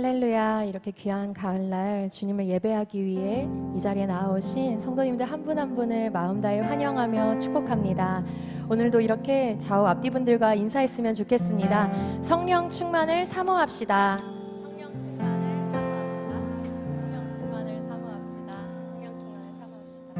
할렐루야. 이렇게 귀한 가을날 주님을 예배하기 위해 이 자리에 나오신 성도님들 한 분 한 분을 마음 다해 환영하며 축복합니다. 오늘도 이렇게 좌우 앞뒤분들과 인사했으면 좋겠습니다. 성령 충만을 사모합시다. 성령 충만을 사모합시다. 성령 충만을 사모합시다. 성령 충만을 사모합시다.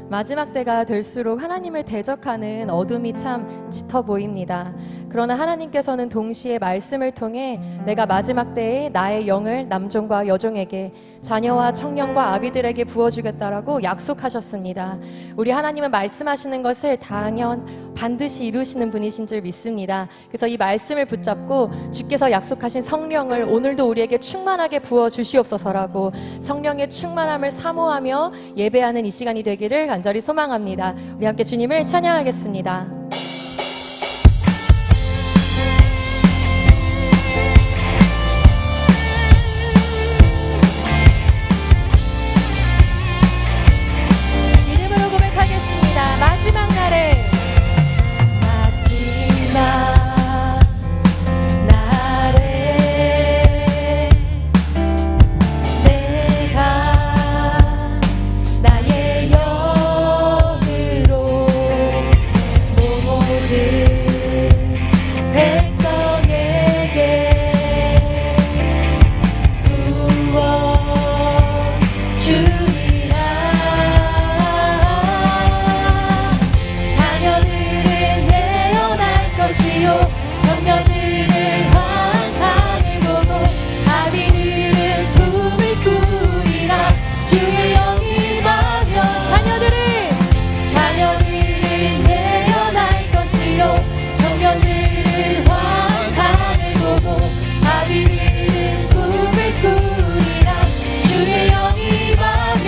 마지막 때가 될수록 하나님을 대적하는 어둠이 참 짙어 보입니다. 그러나 하나님께서는 동시에 말씀을 통해 내가 마지막 때에 나의 영을 남종과 여종에게, 자녀와 청년과 아비들에게 부어주겠다라고 약속하셨습니다. 우리 하나님은 말씀하시는 것을 반드시 이루시는 분이신 줄 믿습니다. 그래서 이 말씀을 붙잡고 주께서 약속하신 성령을 오늘도 우리에게 충만하게 부어주시옵소서라고 성령의 충만함을 사모하며 예배하는 이 시간이 되기를 간절히 소망합니다. 우리 함께 주님을 찬양하겠습니다. 마지막 날에 내가 나의 영으로 모든 백성에게 부어주리라. 청년들은 환상을 보고 아비들은 꿈을 꾸리라. 주의 영이 임하며 자녀들은 예언할 것이요 청년들은 환상을 보고 아비들은 꿈을 꾸리라. 주의 영이 임하며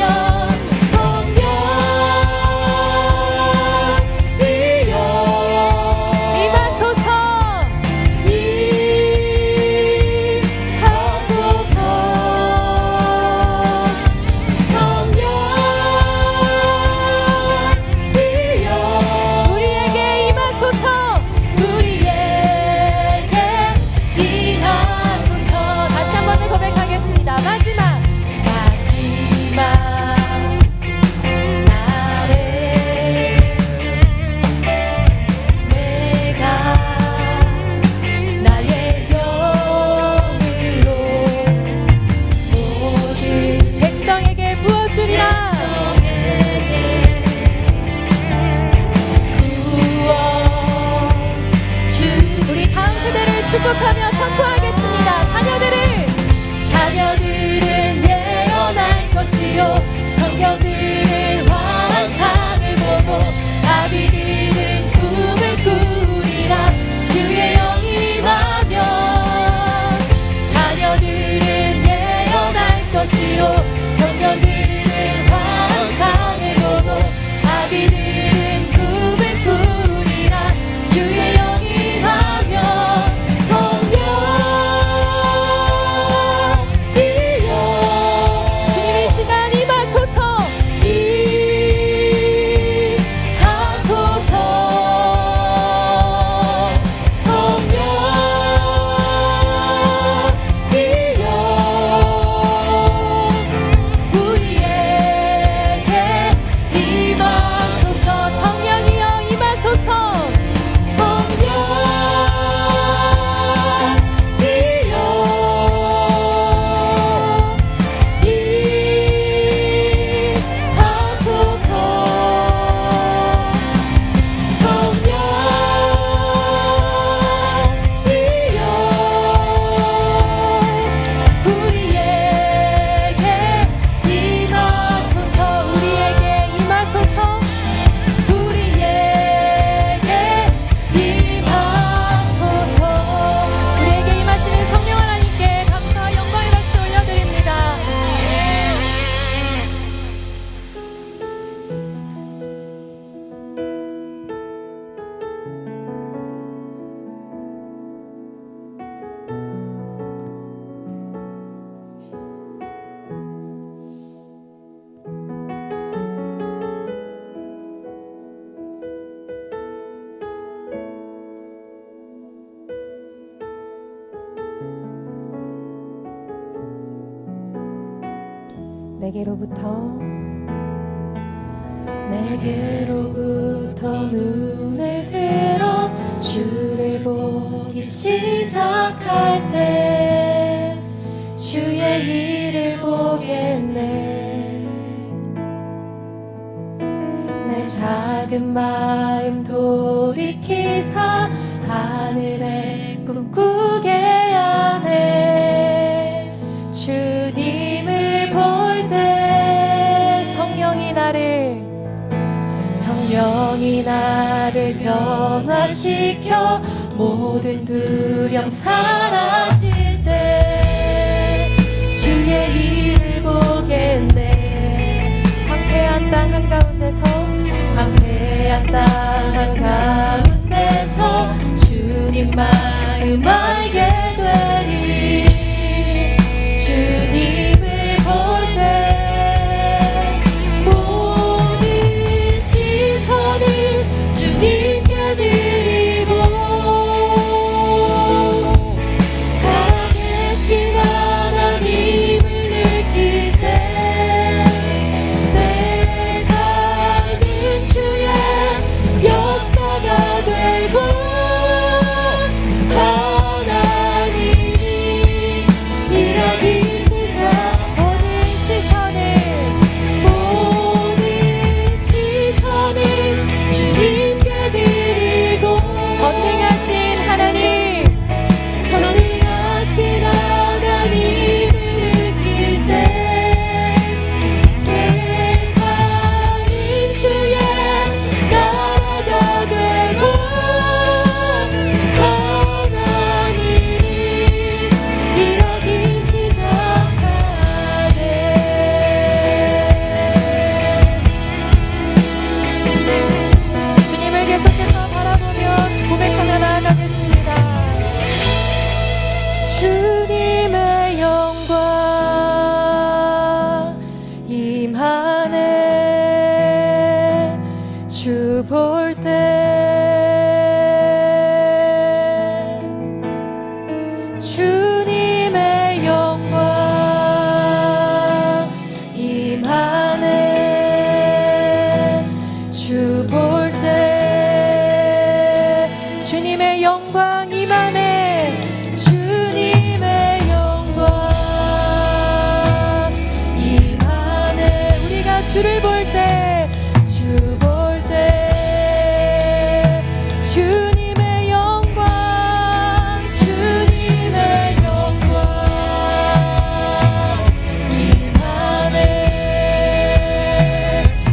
축복하며 선포하겠습니다. 자녀들은 예언할 것이요 청년들은 환상을 보고 아비들은 꿈을 꾸리라. 주의 영이 임하며 자녀들은 예언할 것이요 청년들은 환상을 보고 아비들은 꿈을 꾸리라. 주의 영이 임하며 주님 이 시간 임하소서. 내게로부터 눈을 들어 주를 보기 시작할 때 주의 일을 보겠네. 내 작은 마음 돌이키사 하늘에 꿈꾸게 하네. 주님을 볼 때 성령이 나를 변화시켜 모든 두려움 사라질 때 주의 일을 보겠네. 황폐한 땅 한가운데서 주님 마음 알게 되리. 주님을 볼 때 모든 시선을 주님께 드리고 살아계신 하나님을 느낄 때 내 삶은 주의 역사가 되고 하나님이 일하기 시작. 모든 시선을 주님께 드리고 전능하신 하나님을 느낄 때 세상은 주의 나라가 되고 하나님이 일하기 시작하네. 주님을 계속해서 바라보며 고백하며 나아가겠습니다. 주님의 영광 임하네. 주 볼 때 주님의 영광 임하네. 주 볼 때 주님의 영광 임하네. 주님의 영광 임하네. 우리가 주를 볼 때 주님의 영광 임하네.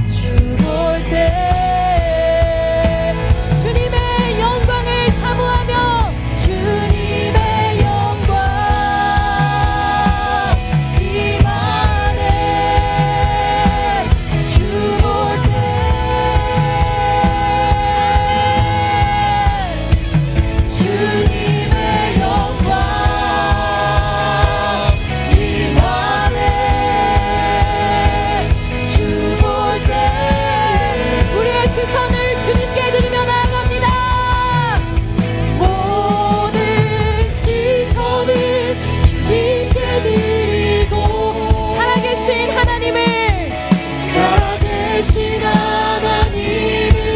주 볼 때 주님의 영광을 사모하며 주님의 영광 임하네. 주 볼 때 주님의 영광 임하네. 주 볼 때 우리의 시선을 주님께 드리며 나아갑니다. 모든 시선을 주님께 드리고 살아계신 하나님을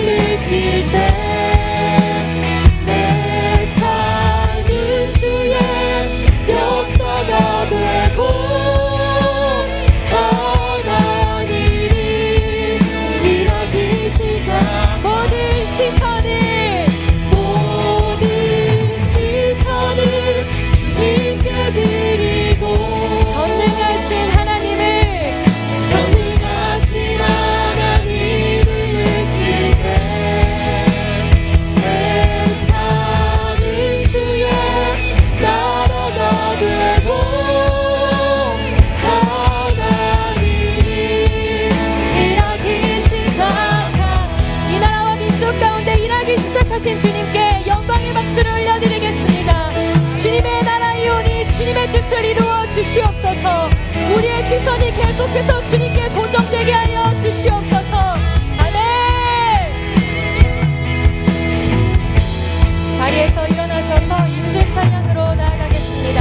느낄 때 내 삶은 주의 역사가 되고 하나님이 일하기 시작. 모든 시선을 주님께 드리고 전능하신 하나님을 느낄 때 세상은 주의 나라가 되고 하나님이 일하기 시작한 이 나라와 민족 가운데 일하기 시작하신 주님께 영광의 박수를 올려드리겠습니다. 주님의 나라이오니 주님의 뜻을 이루어 주시옵소서. 우리의 시선이 계속해서 주님께 고정되게 하여 주시옵소서. 아멘. 자리에서 일어나셔서 임재 찬양으로 나아가겠습니다.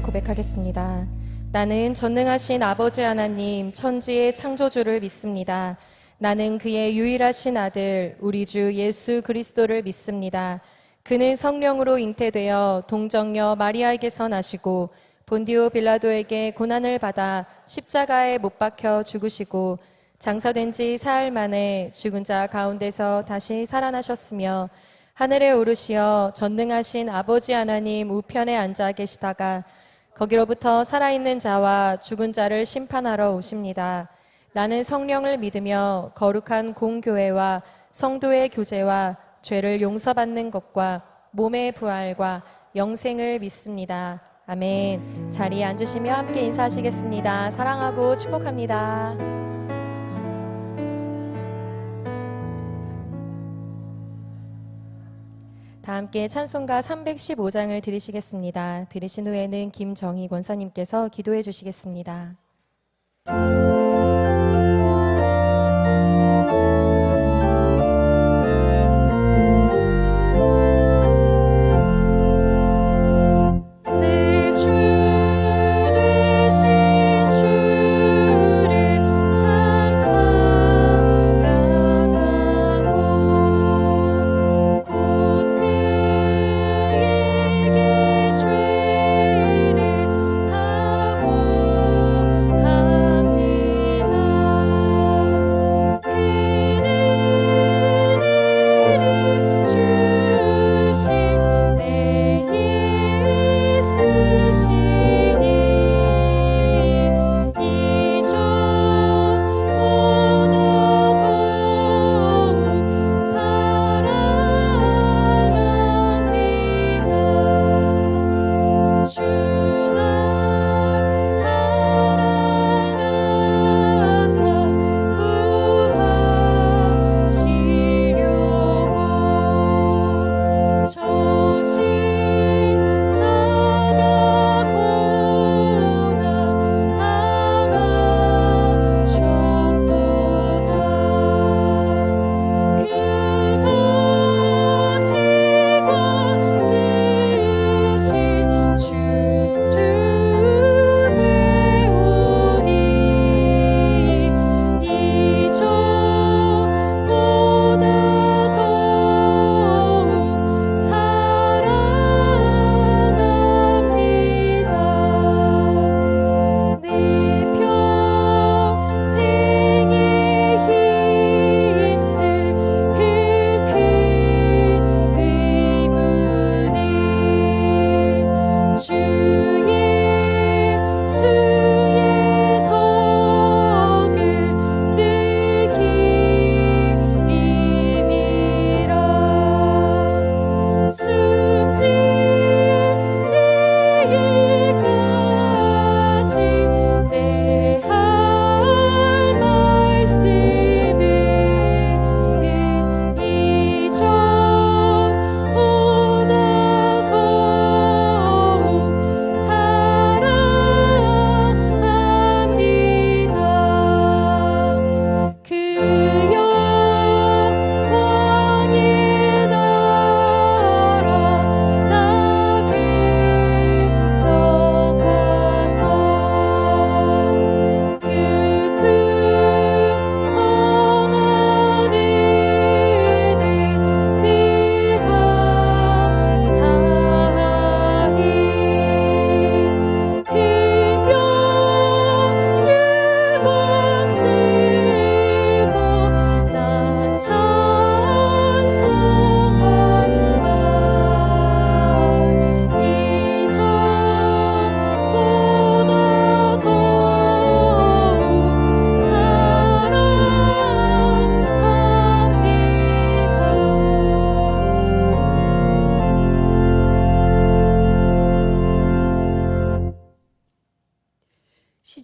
믿음을 고백하겠습니다. 나는 전능하신 아버지 하나님, 천지의 창조주를 믿습니다. 나는 그의 유일하신 아들, 우리 주 예수 그리스도를 믿습니다. 그는 성령으로 잉태되어 동정녀 마리아에게서 나시고 본디오 빌라도에게 고난을 받아 십자가에 못 박혀 죽으시고 장사된 지 사흘 만에 죽은 자 가운데서 다시 살아나셨으며 하늘에 오르시어 전능하신 아버지 하나님 우편에 앉아 계시다가 거기로부터 살아있는 자와 죽은 자를 심판하러 오십니다. 나는 성령을 믿으며 거룩한 공교회와 성도의 교제와 죄를 용서받는 것과 몸의 부활과 영생을 믿습니다. 아멘. 자리에 앉으시며 함께 인사하시겠습니다. 사랑하고 축복합니다. 다 함께 찬송가 315장을 드리시겠습니다. 드리신 후에는 김정희 권사님께서 기도해 주시겠습니다.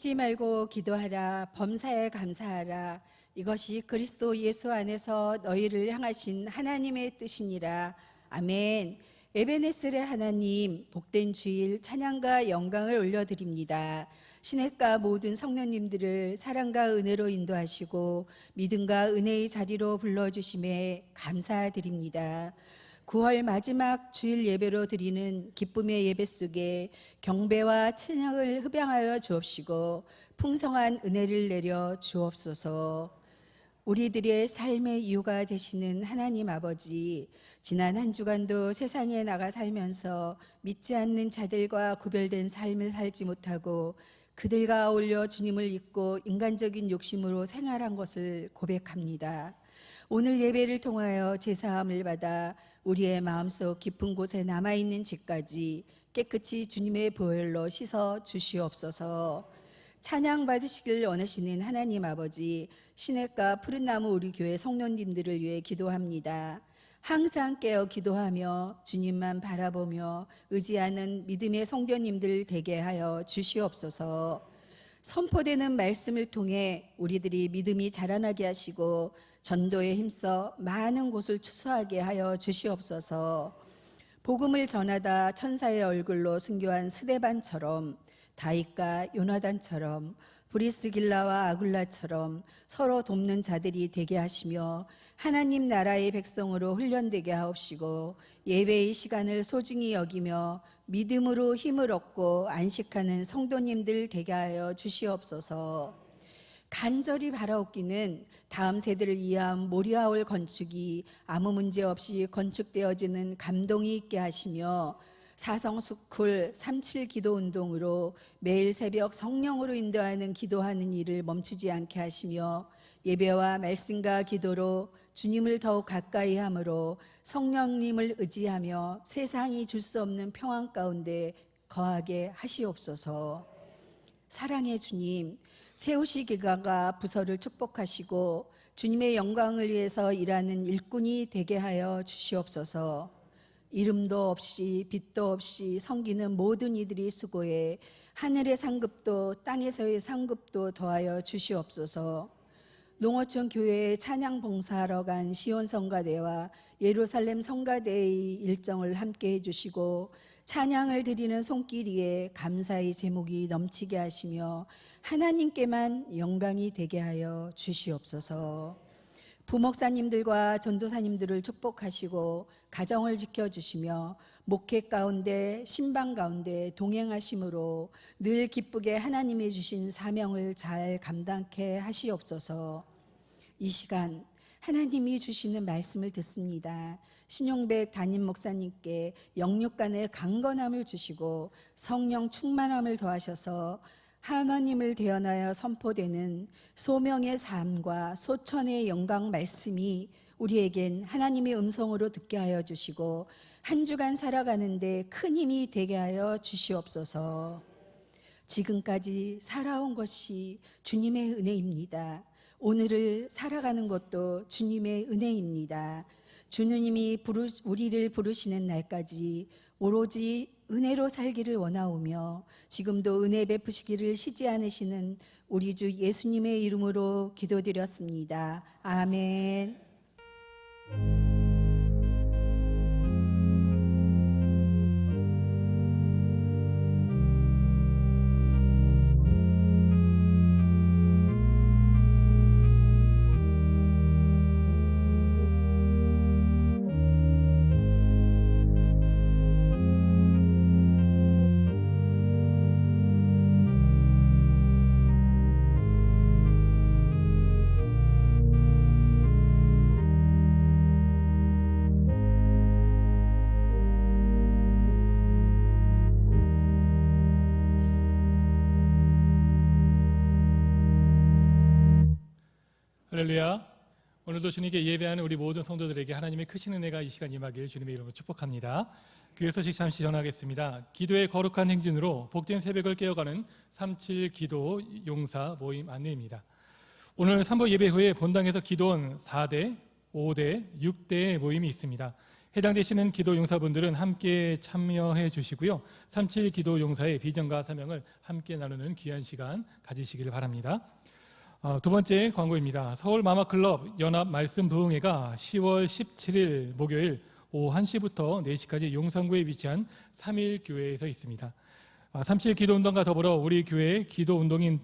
쉬지 말고 기도하라. 범사에 감사하라. 이것이 그리스도 예수 안에서 너희를 향하신 하나님의 뜻이니라. 아멘. 에베네셀의 하나님, 복된 주일 찬양과 영광을 올려드립니다. 시냇가 모든 성령님들을 사랑과 은혜로 인도하시고 믿음과 은혜의 자리로 불러주심에 감사드립니다. 9월 마지막 주일 예배로 드리는 기쁨의 예배 속에 경배와 찬양을 흡양하여 주옵시고 풍성한 은혜를 내려 주옵소서. 우리들의 삶의 이유가 되시는 하나님 아버지, 지난 한 주간도 세상에 나가 살면서 믿지 않는 자들과 구별된 삶을 살지 못하고 그들과 어울려 주님을 잊고 인간적인 욕심으로 생활한 것을 고백합니다. 오늘 예배를 통하여 제사함을 받아 우리의 마음속 깊은 곳에 남아있는 죄까지 깨끗이 주님의 보혈로 씻어 주시옵소서. 찬양 받으시길 원하시는 하나님 아버지, 시냇가 푸른나무 우리 교회 성도님들을 위해 기도합니다. 항상 깨어 기도하며 주님만 바라보며 의지하는 믿음의 성도님들 되게 하여 주시옵소서. 선포되는 말씀을 통해 우리들이 믿음이 자라나게 하시고 전도에 힘써 많은 곳을 추수하게 하여 주시옵소서. 복음을 전하다 천사의 얼굴로 순교한 스데반처럼, 다윗과 요나단처럼, 브리스길라와 아굴라처럼 서로 돕는 자들이 되게 하시며 하나님 나라의 백성으로 훈련되게 하옵시고 예배의 시간을 소중히 여기며 믿음으로 힘을 얻고 안식하는 성도님들 되게 하여 주시옵소서. 간절히 바라옵기는 다음 세대를 위한 모리아올 건축이 아무 문제 없이 건축되어지는 감동이 있게 하시며 사성수쿨 37 기도 운동으로 매일 새벽 성령으로 인도하는 기도하는 일을 멈추지 않게 하시며 예배와 말씀과 기도로 주님을 더욱 가까이 함으로 성령님을 의지하며 세상이 줄 수 없는 평안 가운데 거하게 하시옵소서. 사랑의 주님, 세우시기가가 부서를 축복하시고 주님의 영광을 위해서 일하는 일꾼이 되게 하여 주시옵소서. 이름도 없이 빛도 없이 섬기는 모든 이들이 수고해 하늘의 상급도 땅에서의 상급도 더하여 주시옵소서. 농어촌 교회에 찬양 봉사하러 간 시온 성가대와 예루살렘 성가대의 일정을 함께 해주시고 찬양을 드리는 손길 위에 감사의 제목이 넘치게 하시며 하나님께만 영광이 되게 하여 주시옵소서. 부목사님들과 전도사님들을 축복하시고 가정을 지켜주시며 목회 가운데 신방 가운데 동행하심으로 늘 기쁘게 하나님이 주신 사명을 잘 감당케 하시옵소서. 이 시간 하나님이 주시는 말씀을 듣습니다. 신용백 담임 목사님께 영육간의 강건함을 주시고 성령 충만함을 더하셔서 하나님을 대언하여 선포되는 소명의 삶과 소천의 영광 말씀이 우리에겐 하나님의 음성으로 듣게 하여 주시고 한 주간 살아가는데 큰 힘이 되게 하여 주시옵소서. 지금까지 살아온 것이 주님의 은혜입니다. 오늘을 살아가는 것도 주님의 은혜입니다. 주님이 우리를 부르시는 날까지 오로지 은혜로 살기를 원하오며 지금도 은혜 베푸시기를 쉬지 않으시는 우리 주 예수님의 이름으로 기도드렸습니다. 아멘. 할렐루야. 오늘도 주님께 예배하는 우리 모든 성도들에게 하나님의 크신 은혜가 이 시간 임하길 주님의 이름으로 축복합니다. 교회 소식 잠시 전하겠습니다. 기도의 거룩한 행진으로 복된 새벽을 깨어가는 37 기도 용사 모임 안내입니다. 오늘 3부 예배 후에 본당에서 기도원 4대, 5대, 6대의 모임이 있습니다. 해당되시는 기도 용사분들은 함께 참여해 주시고요. 37 기도 용사의 비전과 사명을 함께 나누는 귀한 시간 가지시기를 바랍니다. 두 번째 광고입니다. 서울 마마클럽 연합 말씀 부흥회가 10월 17일 목요일 오후 1시부터 4시까지 용산구에 위치한 3일 교회에서 있습니다. 37 기도운동과 더불어 우리 교회 기도운동의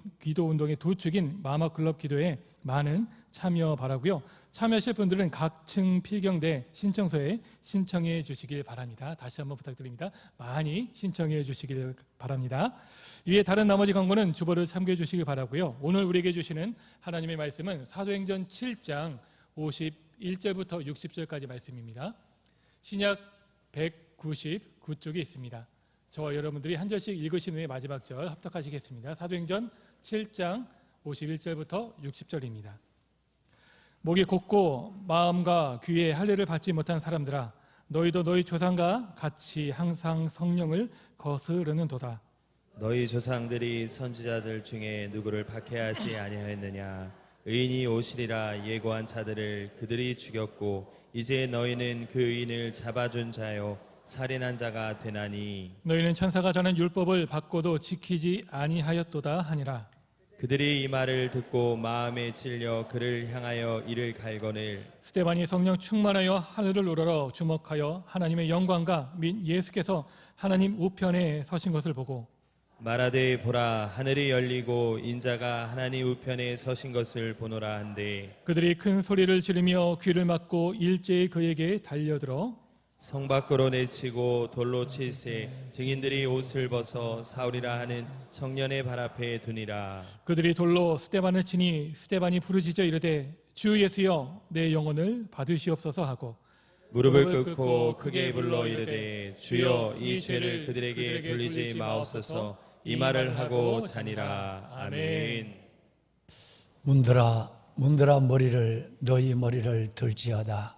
두 축인 마마클럽 기도에 많은 참여 바라고요. 참여하실 분들은 각층 필경대 신청서에 신청해 주시길 바랍니다. 다시 한번 부탁드립니다. 많이 신청해 주시길 바랍니다. 이에 다른 나머지 광고는 주보를 참고해 주시길 바라고요. 오늘 우리에게 주시는 하나님의 말씀은 사도행전 7장 51절부터 60절까지 말씀입니다. 신약 199쪽에 있습니다. 저와 여러분들이 한 절씩 읽으신 후에 마지막 절 합독하시겠습니다. 사도행전 7장 51절부터 60절입니다. 목이 곧고 마음과 귀에 할례를 받지 못한 사람들아, 너희도 너희 조상과 같이 항상 성령을 거스르는도다. 너희 조상들이 선지자들 중에 누구를 박해하지 아니하였느냐? 의인이 오시리라 예고한 자들을 그들이 죽였고 이제 너희는 그 의인을 잡아준 자요 살인한 자가 되나니 너희는 천사가 전한 율법을 받고도 지키지 아니하였도다 하니라. 그들이 이 말을 듣고 마음에 찔려 그를 향하여 이를 갈거늘 스데반이 성령 충만하여 하늘을 우러러 주목하여 하나님의 영광과 및 예수께서 하나님 우편에 서신 것을 보고 말하되 보라 하늘이 열리고 인자가 하나님 우편에 서신 것을 보노라 한데 그들이 큰 소리를 지르며 귀를 막고 일제히 그에게 달려들어 성 밖으로 내치고 돌로 칠세 증인들이 옷을 벗어 사울이라 하는 청년의 발 앞에 두니라. 그들이 돌로 스데반을 치니 스데반이 부르짖어 이르되 주 예수여 내 영혼을 받으시옵소서 하고 무릎을 꿇고 크게 불러 이르되 주여 이 죄를 그들에게 돌리지 마옵소서 이 말을 하고 자니라. 아멘. 문들아 머리를 너희 머리를 들지어다.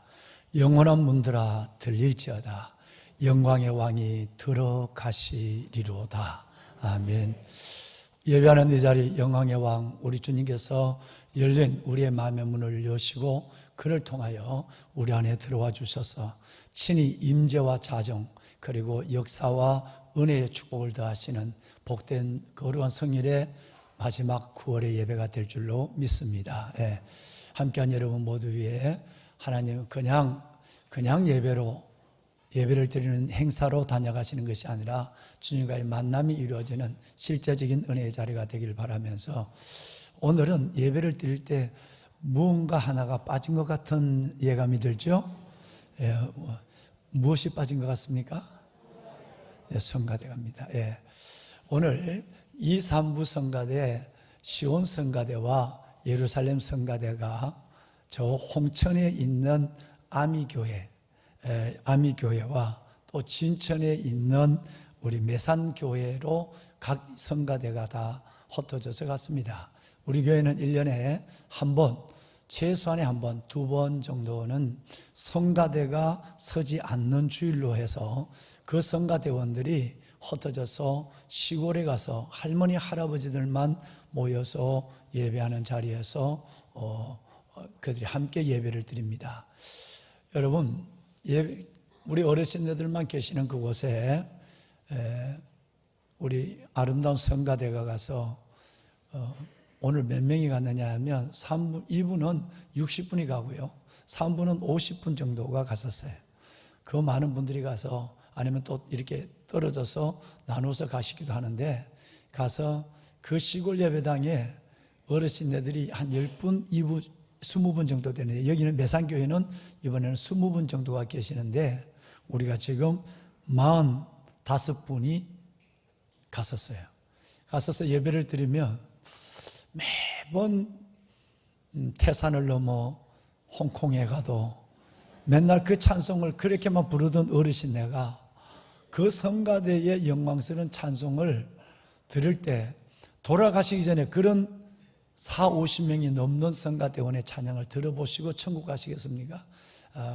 영원한 문들아 들릴지어다. 영광의 왕이 들어가시리로다. 아멘. 예배하는 이 자리 영광의 왕 우리 주님께서 열린 우리의 마음의 문을 여시고 그를 통하여 우리 안에 들어와 주셔서 친히 임재와 자정 그리고 역사와 은혜의 축복을 더하시는 복된 거룩한 성일의 마지막 9월의 예배가 될 줄로 믿습니다. 예. 함께한 여러분 모두 위에 하나님은 그냥 예배를 드리는 행사로 다녀가시는 것이 아니라 주님과의 만남이 이루어지는 실제적인 은혜의 자리가 되길 바라면서 오늘은 예배를 드릴 때 무언가 하나가 빠진 것 같은 예감이 들죠? 예, 무엇이 빠진 것 같습니까? 네, 성가대갑니다. 예. 오늘 2, 3부 성가대, 시온 성가대와 예루살렘 성가대가 저 홍천에 있는 아미교회와 또 진천에 있는 우리 매산교회로 각 성가대가 다 흩어져서 갔습니다. 우리 교회는 1년에 한 번, 최소한에 한 번, 2번 정도는 성가대가 서지 않는 주일로 해서 그 성가대원들이 흩어져서 시골에 가서 할머니, 할아버지들만 모여서 예배하는 자리에서 그들이 함께 예배를 드립니다. 여러분, 우리 어르신들만 계시는 그곳에 우리 아름다운 성가대가 가서 오늘 몇 명이 갔느냐 하면 2부는 60분이 가고요. 3부는 50분 정도가 갔었어요. 그 많은 분들이 가서 아니면 또 이렇게 떨어져서 나눠서 가시기도 하는데 가서 그 시골 예배당에 어르신네들이 한 10분, 20분 정도 되는데 여기는 매산교회는 이번에는 20분 정도가 계시는데 우리가 지금 45분이 갔었어요. 갔어서 예배를 드리면 매번 태산을 넘어 홍콩에 가도 맨날 그 찬송을 그렇게만 부르던 어르신네가 그 성가대의 영광스러운 찬송을 들을 때 돌아가시기 전에 그런 40-50명이 넘는 성가대원의 찬양을 들어보시고 천국 가시겠습니까?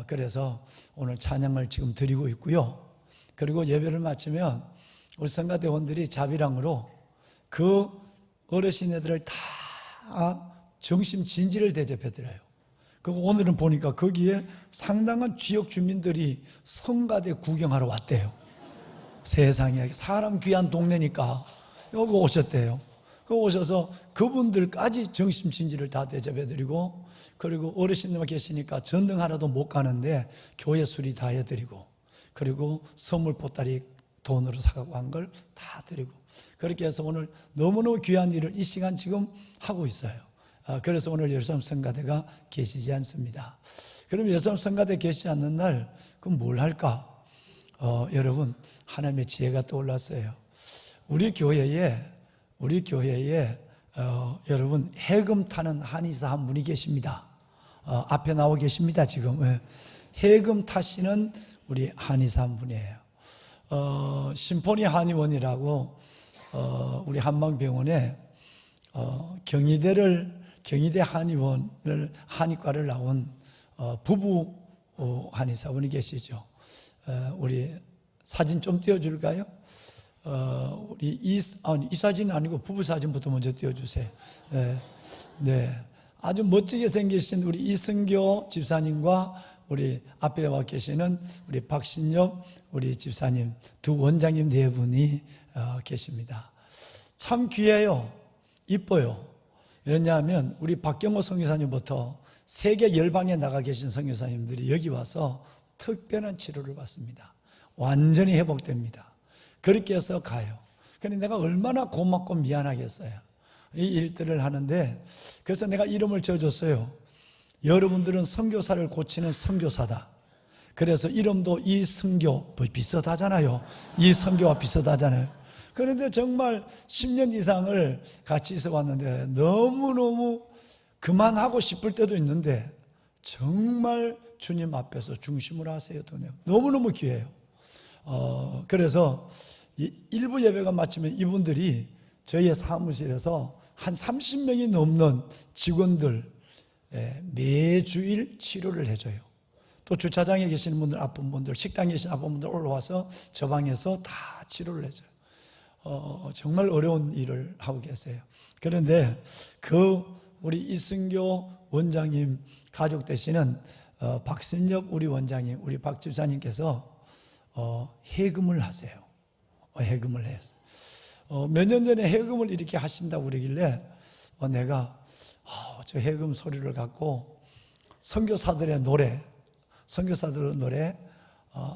그래서 오늘 찬양을 지금 드리고 있고요. 그리고 예배를 마치면 우리 성가대원들이 자비랑으로 그 어르신애들을 다 정심 진지를 대접해드려요. 그리고 오늘은 보니까 거기에 상당한 지역 주민들이 성가대 구경하러 왔대요. 세상에 사람 귀한 동네니까 여기 오셨대요. 그 오셔서 그분들까지 정심 진지를 다 대접해드리고 그리고 어르신들만 계시니까 전등 하나도 못 가는데 교회 수리 다 해드리고 그리고 선물 보따리 돈으로 사가고 한 걸 다 드리고, 그렇게 해서 오늘 너무너무 귀한 일을 이 시간 지금 하고 있어요. 그래서 오늘 예루살렘 성가대가 계시지 않습니다. 그럼 예루살렘 성가대 계시지 않는 날 그럼 뭘 할까? 여러분, 하나님의 지혜가 떠올랐어요. 우리 교회에 여러분 해금 타는 한의사 한 분이 계십니다. 앞에 나와 계십니다. 지금 해금 타시는 우리 한의사 한 분이에요. 심포니 한의원이라고 우리 한방병원에 경희대 한의원을 한의과를 나온 부부 한의사분이 계시죠. 우리 사진 좀 띄워줄까요? 우리 이 사진 아니고 부부 사진부터 먼저 띄워주세요. 네, 아주 멋지게 생기신 우리 이승교 집사님과 우리 앞에 와 계시는 우리 박신엽 우리 집사님, 두 원장님 네 분이 계십니다. 참 귀해요. 이뻐요. 왜냐하면 우리 박경호 선교사님부터 세계 열방에 나가 계신 선교사님들이 여기 와서 특별한 치료를 받습니다. 완전히 회복됩니다. 그렇게 해서 가요. 그런데 내가 얼마나 고맙고 미안하겠어요. 이 일들을 하는데, 그래서 내가 이름을 지어줬어요. 여러분들은 선교사를 고치는 선교사다. 그래서 이름도 이승교, 비슷하잖아요. 이승교와 비슷하잖아요. 그런데 정말 10년 이상을 같이 있어 왔는데 너무너무 그만하고 싶을 때도 있는데 정말 주님 앞에서 중심으로 하세요. 너무너무 귀해요. 그래서 일부 예배가 마치면 이분들이 저희의 사무실에서 한 30명이 넘는 직원들 매주일 치료를 해줘요. 또 주차장에 계시는 분들, 아픈 분들, 식당에 계신 아픈 분들 올라와서 저 방에서 다 치료를 해줘요. 정말 어려운 일을 하고 계세요. 그런데 우리 이승교 원장님 가족 되시는 박신엽 우리 원장님, 우리 박 집사님께서 해금을 하세요. 해금을 해요. 몇 년 전에 해금을 이렇게 하신다고 그러길래 내가 저 해금 소리를 갖고 선교사들의 노래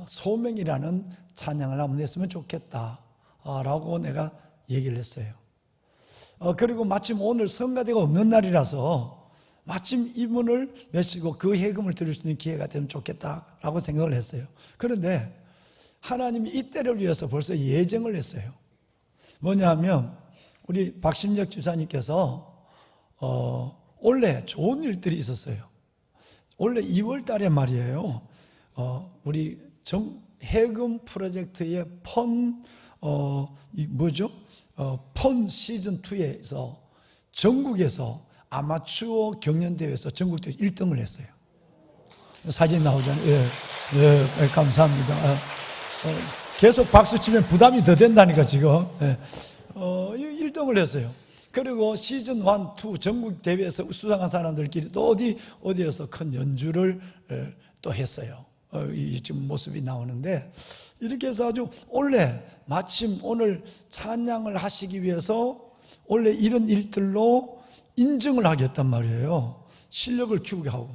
소명이라는 찬양을 한번 냈으면 좋겠다라고 내가 얘기를 했어요. 그리고 마침 오늘 성가대가 없는 날이라서 마침 이분을 메시고 그 해금을 들을 수 있는 기회가 되면 좋겠다라고 생각을 했어요. 그런데 하나님이 이때를 위해서 벌써 예정을 했어요. 뭐냐면 우리 박신혁 집사님께서 원래 좋은 일들이 있었어요. 원래 2월 달에 말이에요. 우리 해금 프로젝트의 펀 시즌 2에서 전국에서 아마추어 경연대회에서 전국대회 1등을 했어요. 사진 나오잖아요. 예, 감사합니다. 계속 박수 치면 부담이 더 된다니까 지금. 1등을 했어요. 그리고 시즌 1, 2 전국 대회에서 수상한 사람들끼리 또 어디에서 큰 연주를 또 했어요. 지금 모습이 나오는데, 이렇게 해서 아주 원래 마침 오늘 찬양을 하시기 위해서 원래 이런 일들로 인증을 하겠단 말이에요. 실력을 키우게 하고.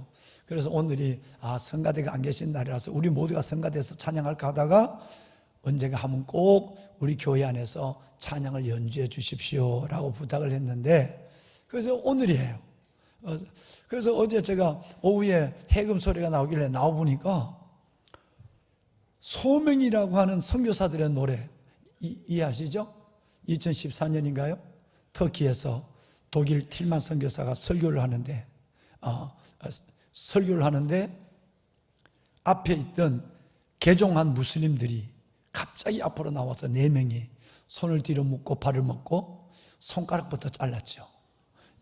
그래서 오늘이 성가대가 안 계신 날이라서 우리 모두가 성가대에서 찬양할까 하다가 언젠가 하면 꼭 우리 교회 안에서 찬양을 연주해 주십시오 라고 부탁을 했는데, 그래서 오늘이에요. 그래서 어제 제가 오후에 해금 소리가 나오길래 나와보니까 소명이라고 하는 선교사들의 노래 이해하시죠? 2014년인가요? 터키에서 독일 틸만 선교사가 설교를 하는데 앞에 있던 개종한 무슬림들이 갑자기 앞으로 나와서 4명이 손을 뒤로 묶고 발을 묶고 손가락부터 잘랐죠.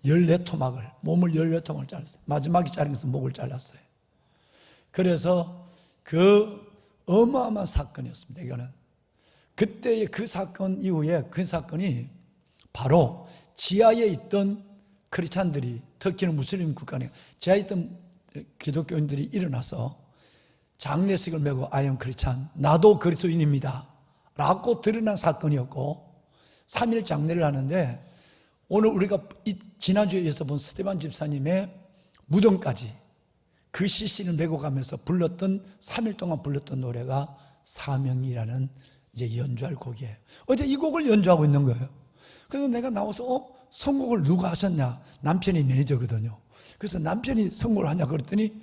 14토막을, 몸을 14토막을 잘랐어요. 마지막에 자른 것은 목을 잘랐어요. 그래서 그 어마어마한 사건이었습니다. 이거는 그때의 그 사건 이후에 그 사건이 바로 지하에 있던 크리스찬들이, 터키는 무슬림 국가니까 지하에 있던 기독교인들이 일어나서 장례식을 메고 I am 크리스찬, 나도 그리스도인입니다 라고 드러난 사건이었고, 3일 장례를 하는데 오늘 우리가 지난주에 이어서 본 스테반 집사님의 무덤까지 그 시신을 메고 가면서 3일 동안 불렀던 노래가 사명이라는 이제 연주할 곡이에요. 어제 이 곡을 연주하고 있는 거예요. 그래서 내가 나와서 선곡을 누가 하셨냐? 남편이 매니저거든요. 그래서 남편이 선곡을 하냐 그랬더니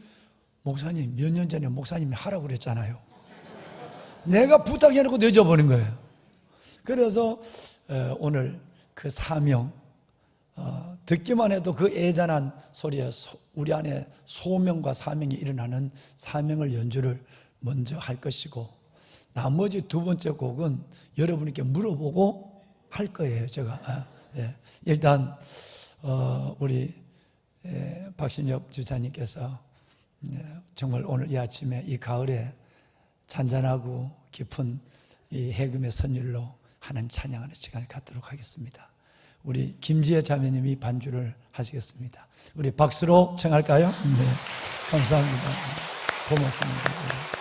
목사님 몇 년 전에 목사님이 하라고 그랬잖아요. 내가 부탁해놓고 늦어버린 거예요. 그래서 오늘 그 사명 듣기만 해도 그 애잔한 소리에 우리 안에 소명과 사명이 일어나는 사명을 연주를 먼저 할 것이고 나머지 두 번째 곡은 여러분께 물어보고 할 거예요. 제가 일단 우리 박신엽 주사님께서 정말 오늘 이 아침에 이 가을에 잔잔하고 깊은 이 해금의 선율로 하는 찬양하는 시간을 갖도록 하겠습니다. 우리 김지혜 자매님이 반주를 하시겠습니다. 우리 박수로 청할까요? 네, 감사합니다. 고맙습니다.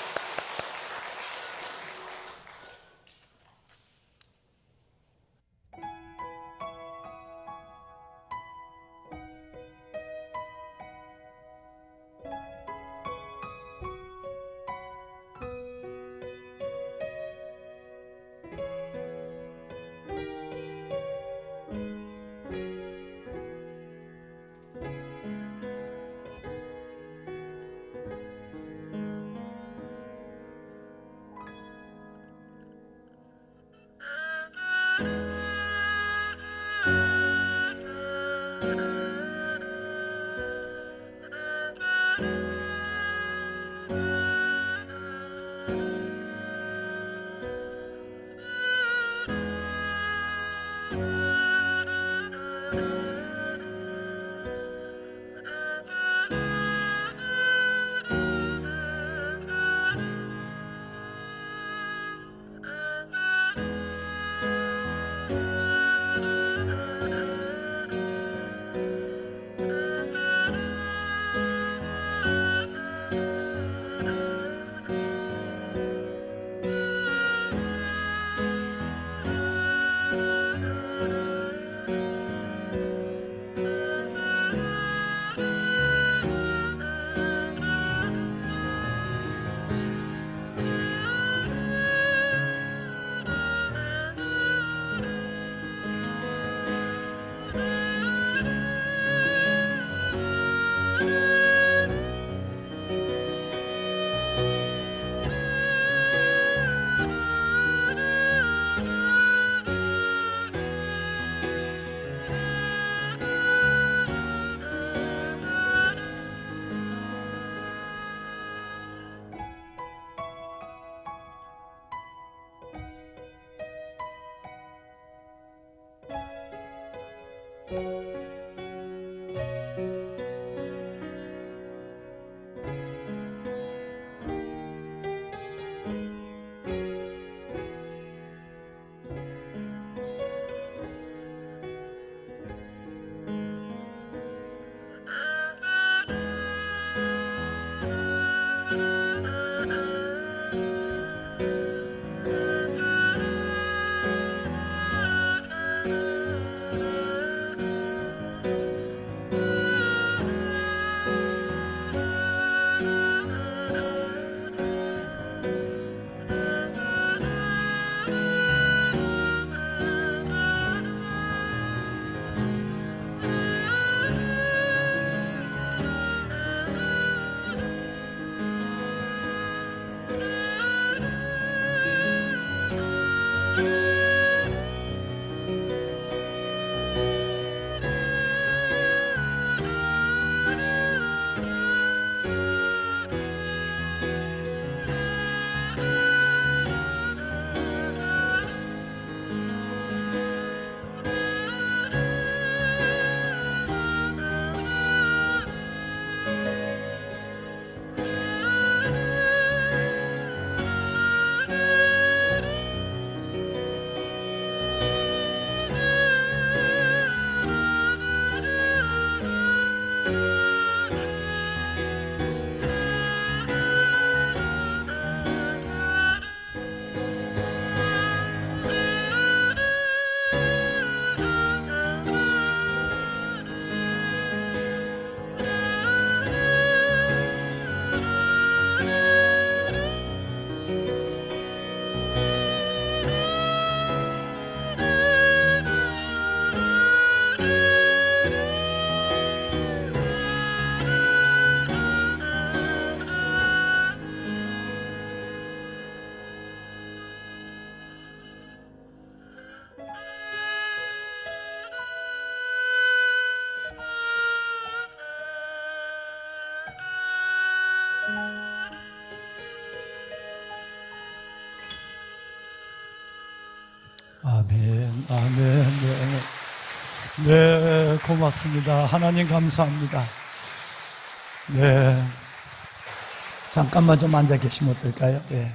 아멘, 아멘. 네, 네, 고맙습니다. 하나님 감사합니다. 네, 잠깐만 좀 앉아 계시면 어떨까요? 네.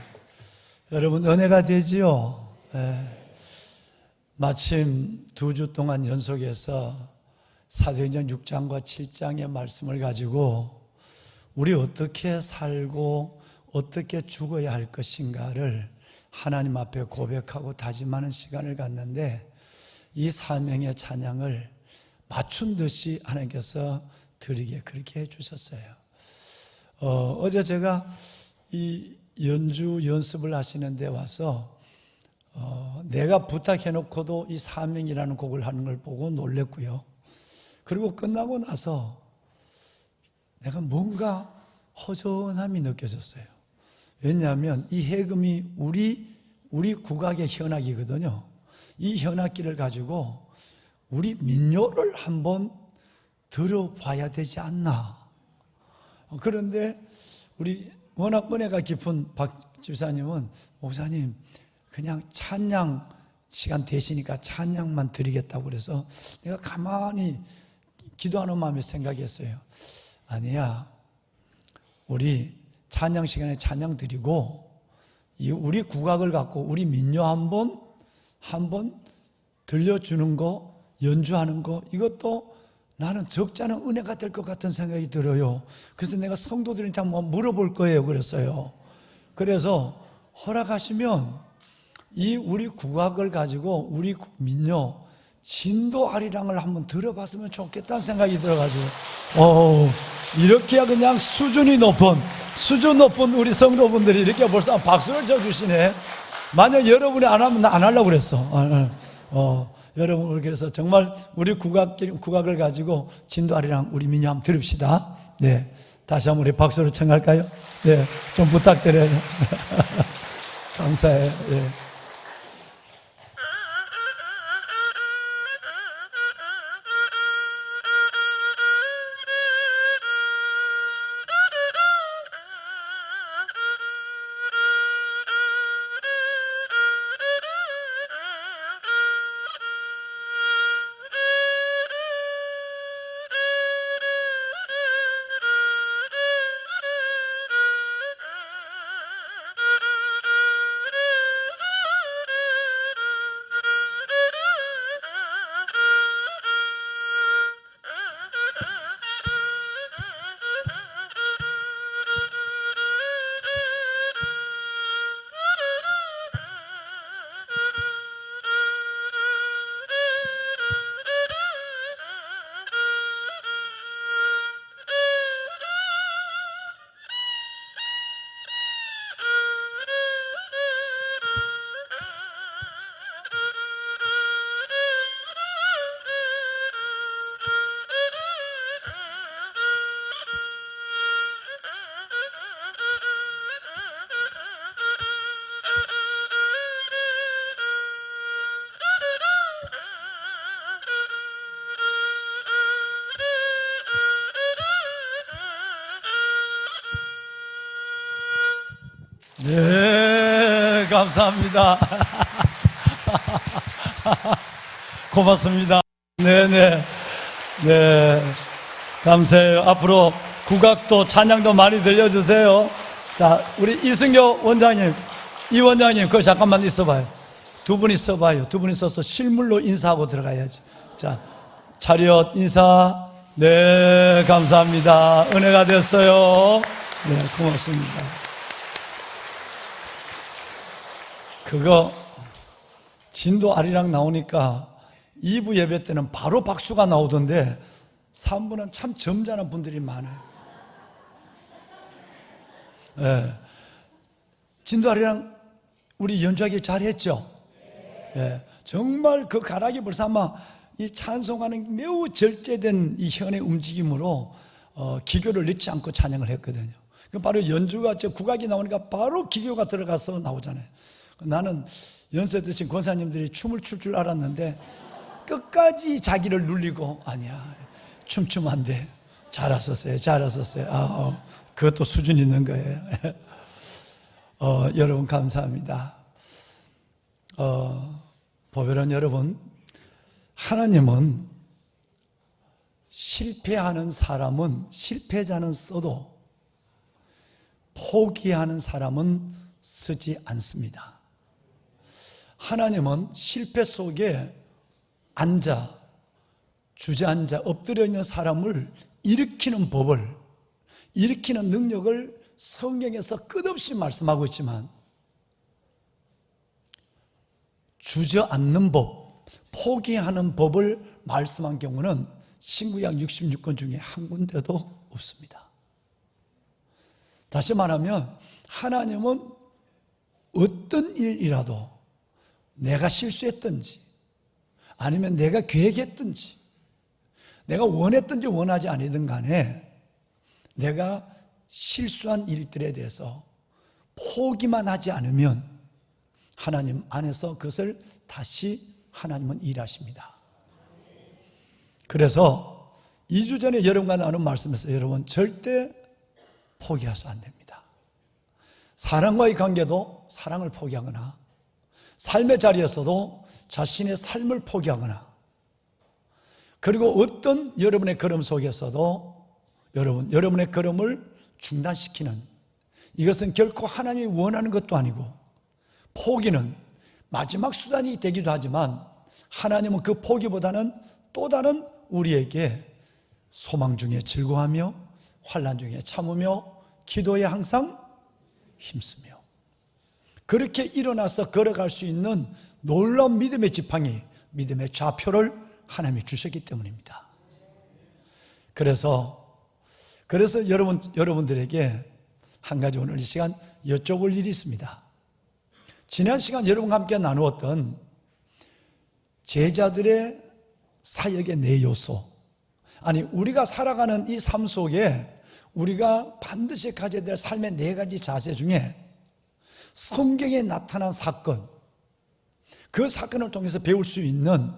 여러분 은혜가 되지요. 네. 마침 2주 동안 연속해서 사도행전 6장과 7장의 말씀을 가지고 우리 어떻게 살고 어떻게 죽어야 할 것인가를 하나님 앞에 고백하고 다짐하는 시간을 갖는데, 이 사명의 찬양을 맞춘 듯이 하나님께서 드리게 그렇게 해주셨어요. 어제 제가 이 연주 연습을 하시는 데 와서 내가 부탁해놓고도 이 사명이라는 곡을 하는 걸 보고 놀랬고요. 그리고 끝나고 나서 내가 뭔가 허전함이 느껴졌어요. 왜냐하면 이 해금이 우리 국악의 현악이거든요. 이 현악기를 가지고 우리 민요를 한번 들어봐야 되지 않나. 그런데 우리 워낙 은혜가 깊은 박 집사님은, 목사님 그냥 찬양 시간 되시니까 찬양만 드리겠다고 그래서 내가 가만히 기도하는 마음에 생각했어요. 아니야, 우리 찬양 시간에 찬양 드리고 이 우리 국악을 갖고 우리 민요 한번 들려주는 거, 연주하는 거, 이것도 나는 적지 않은 은혜가 될 것 같은 생각이 들어요. 그래서 내가 성도들한테 한번 물어볼 거예요. 그랬어요. 그래서 허락하시면 이 우리 국악을 가지고 우리 민요 진도 아리랑을 한번 들어봤으면 좋겠다는 생각이 들어가지고, 이렇게 그냥 수준 높은 우리 성도분들이 이렇게 벌써 박수를 쳐주시네. 만약 여러분이 안 하면 나 안 하려고 그랬어. 여러분, 그래서 정말 우리 국악을 가지고 진도 아리랑 우리 민요 한번 들읍시다. 네, 다시 한번 우리 박수를 청할까요? 네, 좀 부탁드려요. 감사해요. 네. 네, 감사합니다. 고맙습니다. 네네. 네, 감사해요. 앞으로 국악도 찬양도 많이 들려주세요. 자, 우리 이승교 원장님, 이 원장님, 그거 잠깐만 있어봐요. 두 분 있어봐요. 두 분 있어서 실물로 인사하고 들어가야지. 자, 차렷 인사. 네, 감사합니다. 은혜가 됐어요. 네, 고맙습니다. 그거 진도 아리랑 나오니까 2부 예배 때는 바로 박수가 나오던데 3부는 참 점잖은 분들이 많아요. 네. 진도 아리랑 우리 연주하기 잘했죠? 네. 정말 그 가락이 벌써 아마 이 찬송하는 매우 절제된 이 현의 움직임으로 기교를 넣지 않고 찬양을 했거든요. 바로 연주가 국악이 나오니까 바로 기교가 들어가서 나오잖아요. 나는 연세 드신 권사님들이 춤을 출 줄 알았는데 끝까지 자기를 눌리고, 아니야, 춤추면 안 돼. 잘하셨어요. 그것도 수준 있는 거예요. 여러분 감사합니다. 보배로운 여러분, 하나님은 실패하는 사람은, 실패자는 써도 포기하는 사람은 쓰지 않습니다. 하나님은 실패 속에 주저앉아 엎드려 있는 사람을 일으키는 법을, 일으키는 능력을 성경에서 끝없이 말씀하고 있지만, 주저앉는 법, 포기하는 법을 말씀한 경우는 신구약 66권 중에 한 군데도 없습니다. 다시 말하면 하나님은 어떤 일이라도 내가 실수했든지 아니면 내가 계획했든지 내가 원했든지 원하지 아니든 간에 내가 실수한 일들에 대해서 포기만 하지 않으면 하나님 안에서 그것을 다시 하나님은 일하십니다. 그래서 2주 전에 여러분과 나눈 말씀에서 여러분 절대 포기해서 안 됩니다. 사랑과의 관계도 사랑을 포기하거나 삶의 자리에서도 자신의 삶을 포기하거나 그리고 어떤 여러분의 걸음 속에서도 여러분의 걸음을 중단시키는 이것은 결코 하나님이 원하는 것도 아니고 포기는 마지막 수단이 되기도 하지만 하나님은 그 포기보다는 또 다른 우리에게 소망 중에 즐거워하며 환난 중에 참으며 기도에 항상 힘쓰며 그렇게 일어나서 걸어갈 수 있는 놀라운 믿음의 지팡이, 믿음의 좌표를 하나님이 주셨기 때문입니다. 그래서 여러분들에게 한 가지 오늘 이 시간 여쭤볼 일이 있습니다. 지난 시간 여러분과 함께 나누었던 제자들의 사역의 네 요소, 아니 우리가 살아가는 이 삶 속에 우리가 반드시 가져야 될 삶의 네 가지 자세 중에 성경에 나타난 사건, 그 사건을 통해서 배울 수 있는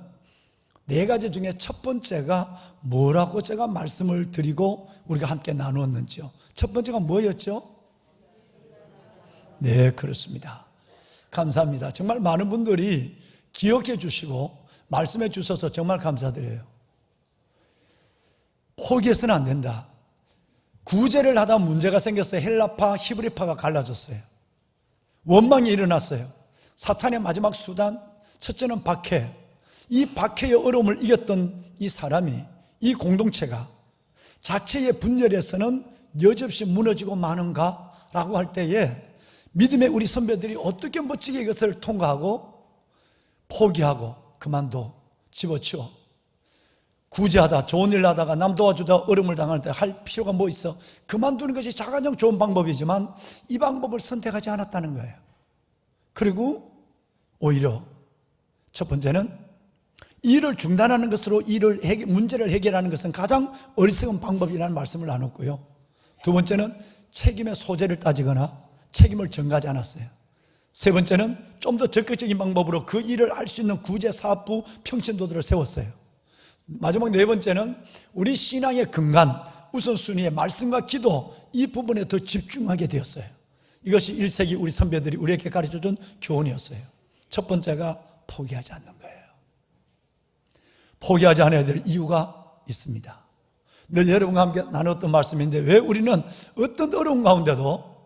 네 가지 중에 첫 번째가 뭐라고 제가 말씀을 드리고 우리가 함께 나누었는지요? 첫 번째가 뭐였죠? 네, 그렇습니다. 감사합니다. 정말 많은 분들이 기억해 주시고 말씀해 주셔서 정말 감사드려요. 포기해서는 안 된다. 구제를 하다 문제가 생겼어요. 헬라파, 히브리파가 갈라졌어요. 원망이 일어났어요. 사탄의 마지막 수단, 첫째는 박해. 이 박해의 어려움을 이겼던 이 사람이, 이 공동체가 자체의 분열에서는 여지없이 무너지고 마는가? 라고 할 때에 믿음의 우리 선배들이 어떻게 멋지게 이것을 통과하고 포기하고 그만둬 집어치워 구제하다 좋은 일 하다가 남 도와주다 어려움을 당할 때 할 필요가 뭐 있어? 그만두는 것이 자가정 좋은 방법이지만 이 방법을 선택하지 않았다는 거예요. 그리고 오히려 첫 번째는 일을 중단하는 것으로 문제를 해결하는 것은 가장 어리석은 방법이라는 말씀을 나눴고요. 두 번째는 책임의 소재를 따지거나 책임을 전가하지 않았어요. 세 번째는 좀 더 적극적인 방법으로 그 일을 할 수 있는 구제사업부 평신도들을 세웠어요. 마지막 네 번째는 우리 신앙의 근간, 우선순위의 말씀과 기도, 이 부분에 더 집중하게 되었어요. 이것이 1세기 우리 선배들이 우리에게 가르쳐준 교훈이었어요. 첫 번째가 포기하지 않는 거예요. 포기하지 않아야 될 이유가 있습니다. 늘 여러분과 함께 나눴던 말씀인데 왜 우리는 어떤 어려운 가운데도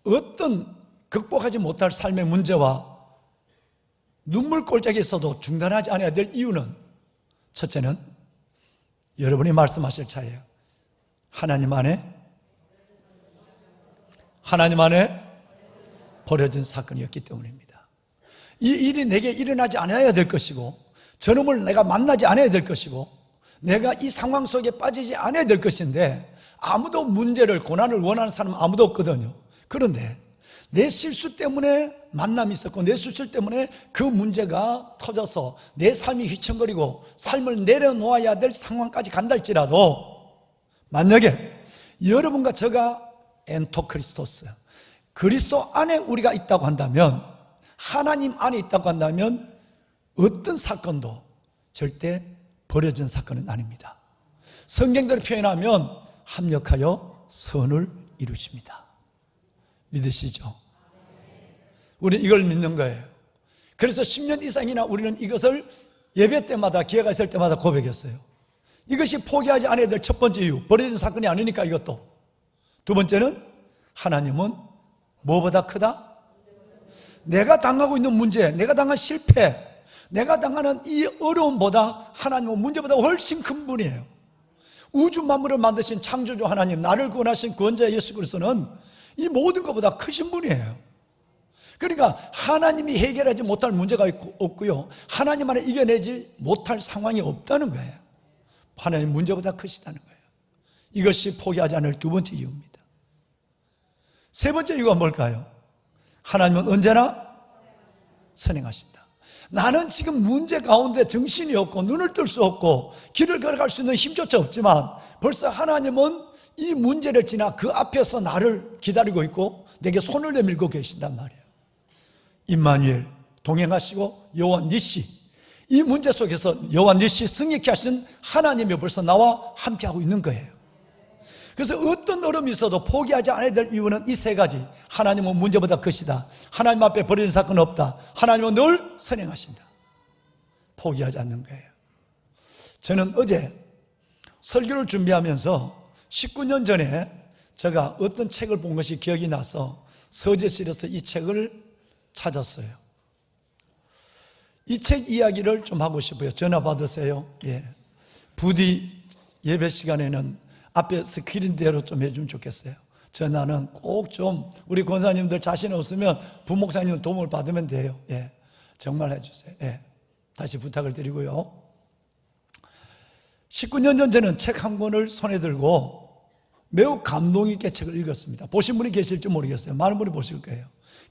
어떤 극복하지 못할 삶의 문제와 눈물 골짜기에 있어도 중단하지 않아야 될 이유는 첫째는 여러분이 말씀하실 차예요. 하나님 안에 버려진 사건이었기 때문입니다. 이 일이 내게 일어나지 않아야 될 것이고 저놈을 내가 만나지 않아야 될 것이고 내가 이 상황 속에 빠지지 않아야 될 것인데 아무도 문제를, 고난을 원하는 사람은 아무도 없거든요. 그런데 내 실수 때문에 만남이 있었고 내 실수 때문에 그 문제가 터져서 내 삶이 휘청거리고 삶을 내려놓아야 될 상황까지 간다 할지라도 만약에 여러분과 저가 엔토크리스토스, 그리스도 안에 우리가 있다고 한다면, 하나님 안에 있다고 한다면 어떤 사건도 절대 버려진 사건은 아닙니다. 성경대로 표현하면 합력하여 선을 이루십니다. 믿으시죠? 우리 이걸 믿는 거예요. 그래서 10년 이상이나 우리는 이것을 예배 때마다 기회가 있을 때마다 고백했어요. 이것이 포기하지 않아야 될 첫 번째 이유, 버려진 사건이 아니니까 이것도. 두 번째는 하나님은 뭐보다 크다? 내가 당하고 있는 문제, 내가 당한 실패, 내가 당하는 이 어려움보다 하나님은 문제보다 훨씬 큰 분이에요. 우주 만물을 만드신 창조주 하나님, 나를 구원하신 구원자 예수 그리스도는 이 모든 것보다 크신 분이에요. 그러니까 하나님이 해결하지 못할 문제가 없고요, 하나님 안에 이겨내지 못할 상황이 없다는 거예요. 하나님 문제보다 크시다는 거예요. 이것이 포기하지 않을 두 번째 이유입니다. 세 번째 이유가 뭘까요? 하나님은 언제나 선행하신다. 나는 지금 문제 가운데 정신이 없고 눈을 뜰 수 없고 길을 걸어갈 수 있는 힘조차 없지만 벌써 하나님은 이 문제를 지나 그 앞에서 나를 기다리고 있고 내게 손을 내밀고 계신단 말이에요. 임마누엘, 동행하시고 여호와 니시, 이 문제 속에서 여호와 니시, 승리케 하신 하나님이 벌써 나와 함께하고 있는 거예요. 그래서 어떤 어려움이 있어도 포기하지 않아야 될 이유는 이 세 가지. 하나님은 문제보다 크시다, 하나님 앞에 버려진 사건은 없다, 하나님은 늘 선행하신다. 포기하지 않는 거예요. 저는 어제 설교를 준비하면서 19년 전에 제가 어떤 책을 본 것이 기억이 나서 서재실에서 이 책을 찾았어요. 이 책 이야기를 좀 하고 싶어요. 전화 받으세요. 예. 부디 예배 시간에는 앞에 스크린 대로 좀 해주면 좋겠어요. 전화는 꼭 좀 우리 권사님들 자신 없으면 부목사님 도움을 받으면 돼요. 예. 정말 해주세요. 예. 다시 부탁을 드리고요. 19년 전 저는 책 한 권을 손에 들고 매우 감동 있게 책을 읽었습니다. 보신 분이 계실지 모르겠어요. 많은 분이 보실 거예요.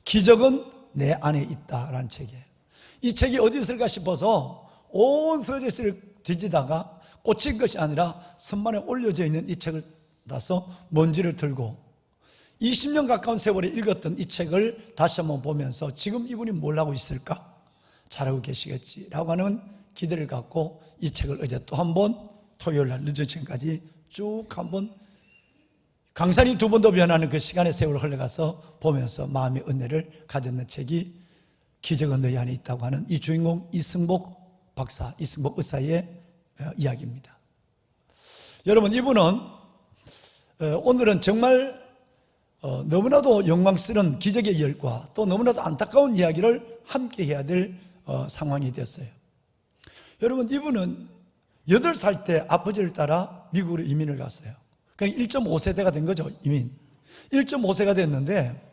기적은 내 안에 있다라는 책이에요. 이 책이 어디 있을까 싶어서 온 서재실을 뒤지다가 꽂힌 것이 아니라 선반에 올려져 있는 이 책을 따서 먼지를 들고 20년 가까운 세월에 읽었던 이 책을 다시 한번 보면서 지금 이분이 뭘 하고 있을까? 잘하고 계시겠지라고 하는 기대를 갖고 이 책을 어제 또 한 번 토요일 날 늦은 시간까지 쭉 한번 강산이 두 번 더 변하는 그 시간의 세월을 흘러가서 보면서 마음의 은혜를 가졌는 책이 기적은 너희 안에 있다고 하는 이 주인공 이승복 박사, 이승복 의사의 이야기입니다. 여러분, 이분은 오늘은 정말 너무나도 영광스러운 기적의 열과 또 너무나도 안타까운 이야기를 함께 해야 될 상황이 되었어요. 여러분, 이분은 8살 때 아버지를 따라 미국으로 이민을 갔어요. 그러니까 1.5세대가 된 거죠, 이민. 1.5세가 됐는데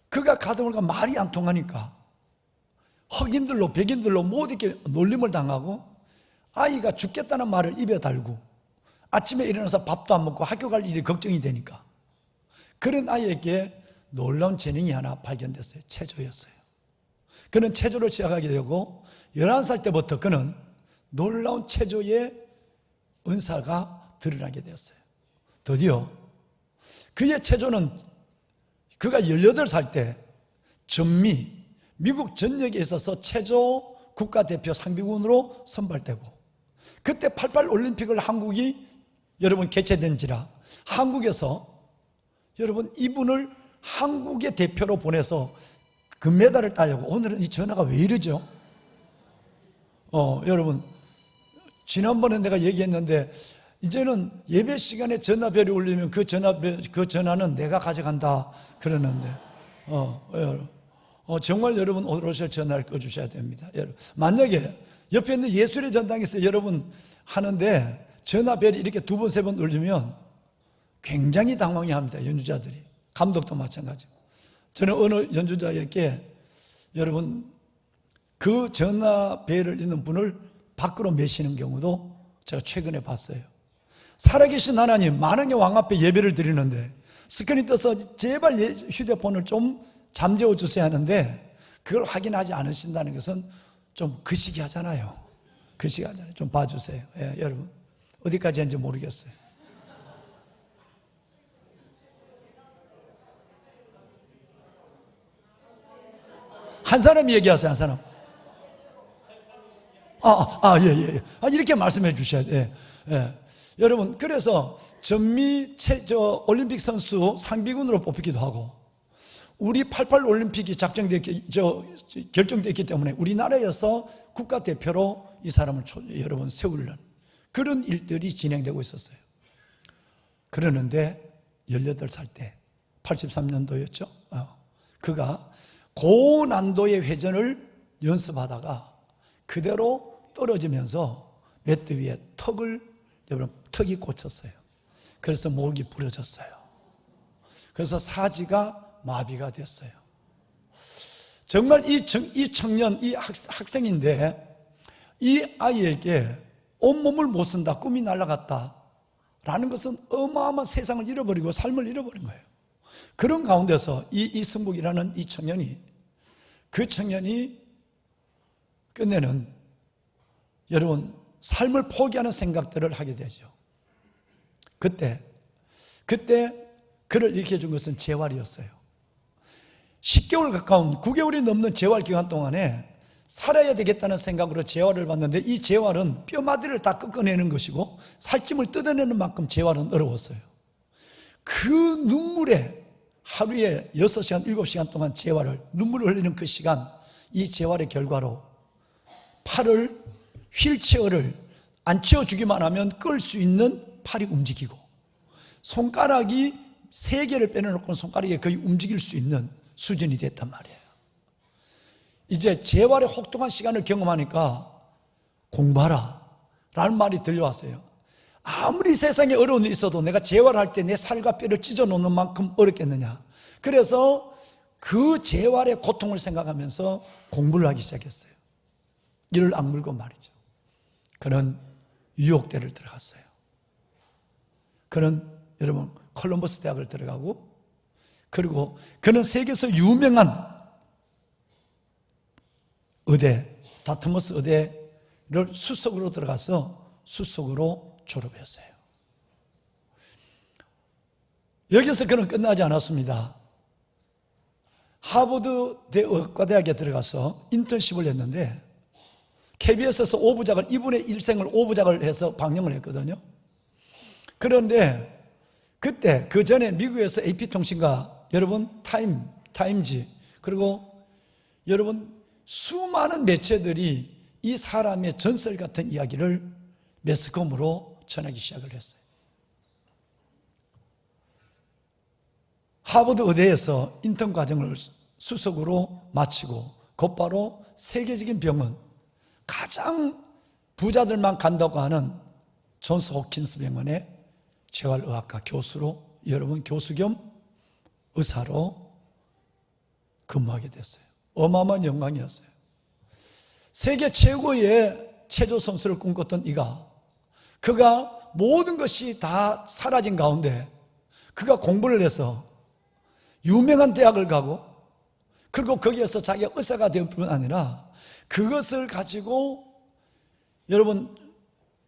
그가 가다 보니까 말이 안 통하니까 흑인들로 백인들로 모두에게 놀림을 당하고 아이가 죽겠다는 말을 입에 달고 아침에 일어나서 밥도 안 먹고 학교 갈 일이 걱정이 되니까 그런 아이에게 놀라운 재능이 하나 발견됐어요. 체조였어요. 그는 체조를 시작하게 되고 11살 때부터 그는 놀라운 체조의 은사가 드러나게 되었어요. 드디어 그의 체조는 그가 18살 때 전미 미국 전역에 있어서 체조 국가대표 상비군으로 선발되고 그때 88 올림픽을 한국이 여러분 개최된지라 한국에서 여러분 이분을 한국의 대표로 보내서 금메달을 따려고 오늘은 이 전화가 왜 이러죠? 여러분 지난번에 내가 얘기했는데 이제는 예배 시간에 전화벨이 울리면 그 전화는 내가 가져간다 그러는데 정말 여러분 오롯이 전화를 꺼주셔야 됩니다. 여러분, 만약에 옆에 있는 예술의 전당에서 여러분 하는데 전화벨이 이렇게 2번, 3번 울리면 굉장히 당황해합니다. 연주자들이. 감독도 마찬가지고. 저는 어느 연주자에게 여러분 그 전화벨을 있는 분을 밖으로 메시는 경우도 제가 최근에 봤어요. 살아계신 하나님, 만왕의 왕 앞에 예배를 드리는데 스크린 떠서 제발 휴대폰을 좀 잠재워 주셔야 하는데 그걸 확인하지 않으신다는 것은 좀 그시기하잖아요. 그시기하잖아요. 좀 봐주세요. 예, 여러분 어디까지 했는지 모르겠어요. 한 사람이 얘기하세요. 한 사람. 예. 이렇게 말씀해 주셔야 돼요. 예. 여러분, 그래서 전미 올림픽 선수 상비군으로 뽑히기도 하고 우리 88 올림픽이 결정됐기 때문에 우리나라에서 국가대표로 이 사람을 여러분 세우려는 그런 일들이 진행되고 있었어요. 그러는데 18살 때 83년도였죠. 그가 고난도의 회전을 연습하다가 그대로 떨어지면서 매트 위에 턱이 꽂혔어요. 그래서 목이 부러졌어요. 그래서 사지가 마비가 됐어요. 정말 이 청년, 이 학생인데 이 아이에게 온몸을 못 쓴다, 꿈이 날아갔다 라는 것은 어마어마한 세상을 잃어버리고 삶을 잃어버린 거예요. 그런 가운데서 이 이승복이라는 이 청년이, 그 청년이 끝내는 여러분 삶을 포기하는 생각들을 하게 되죠. 그때 그를 일으켜 준 것은 재활이었어요. 10개월 가까운 9개월이 넘는 재활 기간 동안에 살아야 되겠다는 생각으로 재활을 받는데 이 재활은 뼈마디를 다 꺾어내는 것이고 살찜을 뜯어내는 만큼 재활은 어려웠어요. 그 눈물에 하루에 6시간, 7시간 동안 눈물을 흘리는 그 시간, 이 재활의 결과로 팔을, 휠체어를 안 채워주기만 하면 끌 수 있는 팔이 움직이고 손가락이 3개를 빼내놓고 손가락이 거의 움직일 수 있는 수준이 됐단 말이에요. 이제 재활의 혹독한 시간을 경험하니까 공부하라 라는 말이 들려왔어요. 아무리 세상에 어려운 일이 있어도 내가 재활할 때 내 살과 뼈를 찢어놓는 만큼 어렵겠느냐. 그래서 그 재활의 고통을 생각하면서 공부를 하기 시작했어요. 이를 악물고 말이죠. 그는 뉴욕대를 들어갔어요. 그는 여러분 콜럼버스 대학을 들어가고, 그리고 그는 세계에서 유명한 의대, 다트머스 의대를 수석으로 들어가서 수석으로 졸업했어요. 여기서 그는 끝나지 않았습니다. 하버드 의과대학에 들어가서 인턴십을 했는데 KBS에서 5부작을, 이분의 일생을 5부작을 해서 방영을 했거든요. 그런데 그때 그 전에 미국에서 AP통신과 여러분 타임지, 그리고 여러분 수많은 매체들이 이 사람의 전설 같은 이야기를 매스컴으로 전하기 시작을 했어요. 하버드 의대에서 인턴 과정을 수석으로 마치고 곧바로 세계적인 병원, 가장 부자들만 간다고 하는 존스 홉킨스 병원의 재활의학과 교수로, 여러분 교수 겸 의사로 근무하게 됐어요. 어마어마한 영광이었어요. 세계 최고의 체조 선수를 꿈꿨던 그가 모든 것이 다 사라진 가운데 그가 공부를 해서 유명한 대학을 가고, 그리고 거기에서 자기가 의사가 될 뿐 아니라 그것을 가지고 여러분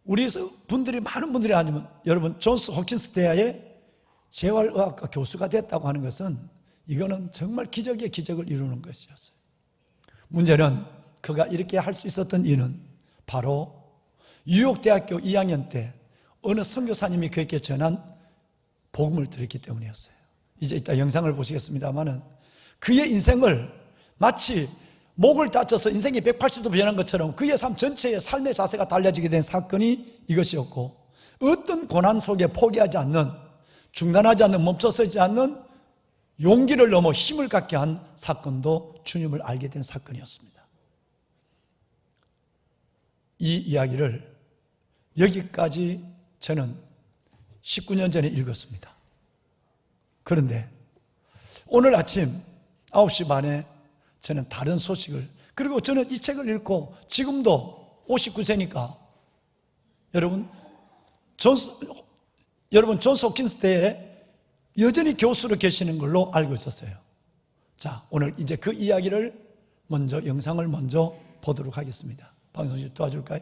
우리 분들이, 많은 분들이 아니면 여러분 존스 홉킨스 대학의 재활의학과 교수가 됐다고 하는 것은 이거는 정말 기적의 기적을 이루는 것이었어요. 문제는 그가 이렇게 할 수 있었던 이유는 바로 뉴욕대학교 2학년 때 어느 선교사님이 그에게 전한 복음을 들었기 때문이었어요. 이제 이따 영상을 보시겠습니다만은 그의 인생을 마치 목을 다쳐서 인생이 180도 변한 것처럼 그의 삶 전체의 삶의 자세가 달라지게 된 사건이 이것이었고, 어떤 고난 속에 포기하지 않는, 중단하지 않는, 멈춰서지 않는 용기를 넘어 힘을 갖게 한 사건도 주님을 알게 된 사건이었습니다. 이 이야기를 여기까지 저는 19년 전에 읽었습니다. 그런데 오늘 아침 9시 반에 저는 다른 소식을, 그리고 저는 이 책을 읽고 지금도 59세니까 여러분 존스 홉킨스 대에 여전히 교수로 계시는 걸로 알고 있었어요. 자, 오늘 이제 그 이야기를 영상을 먼저 보도록 하겠습니다. 방송실 도와줄까요?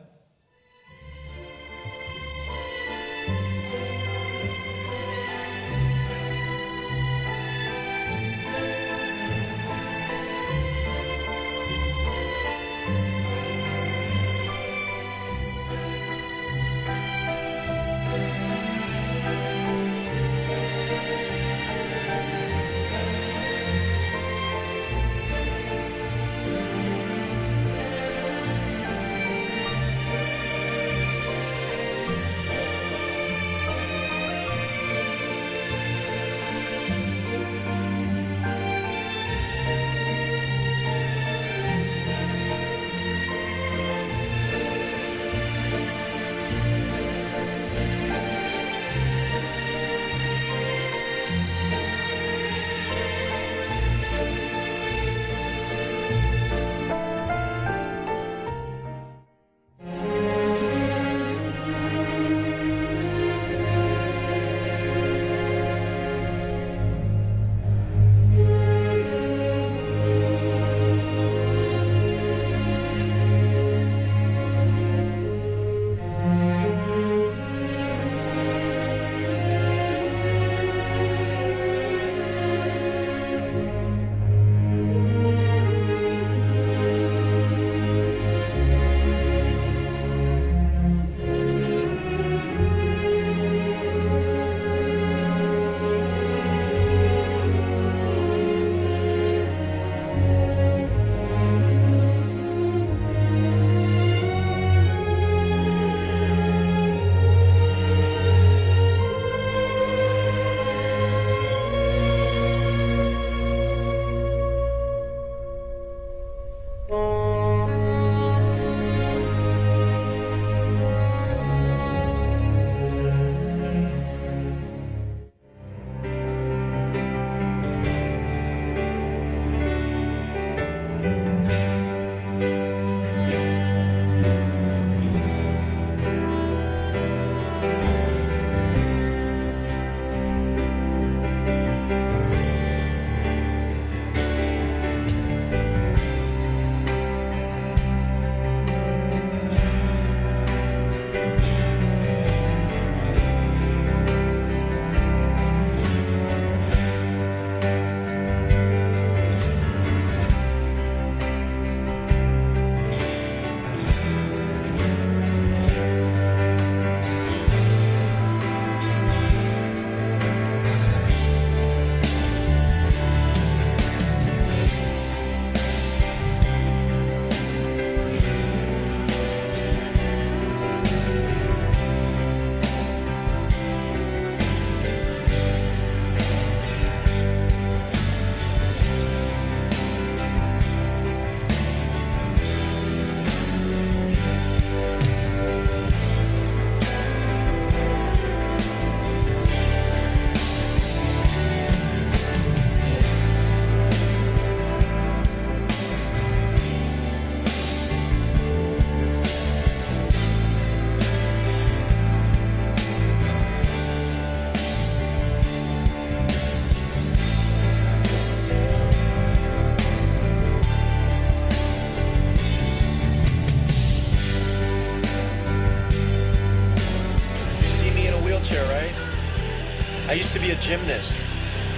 used to be a gymnast.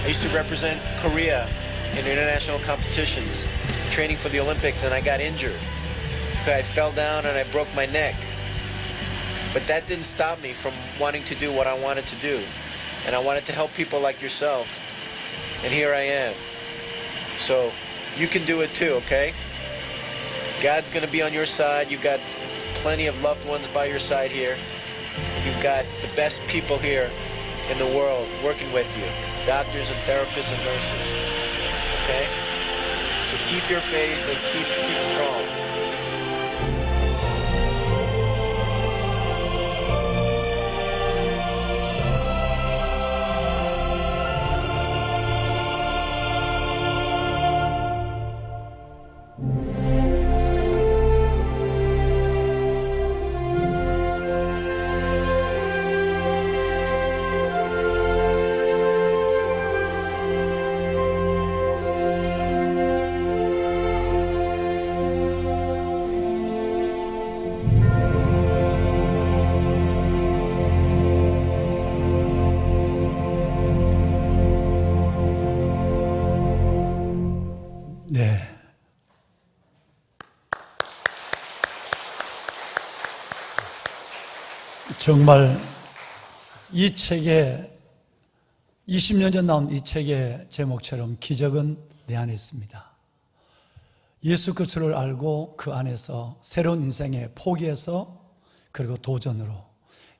I used to represent Korea in international competitions, training for the Olympics, and I got injured. I fell down and I broke my neck. But that didn't stop me from wanting to do what I wanted to do. And I wanted to help people like yourself. And here I am. So you can do it too, okay? God's going to be on your side. You've got plenty of loved ones by your side here. You've got the best people here in the world working with you. Doctors and therapists and nurses. Okay? So keep your faith and keep strong. 네. 정말 이 책에 20년 전 나온 이 책의 제목처럼 기적은 내 안에 있습니다. 예수 그리스도를 알고 그 안에서 새로운 인생에 포기해서 그리고 도전으로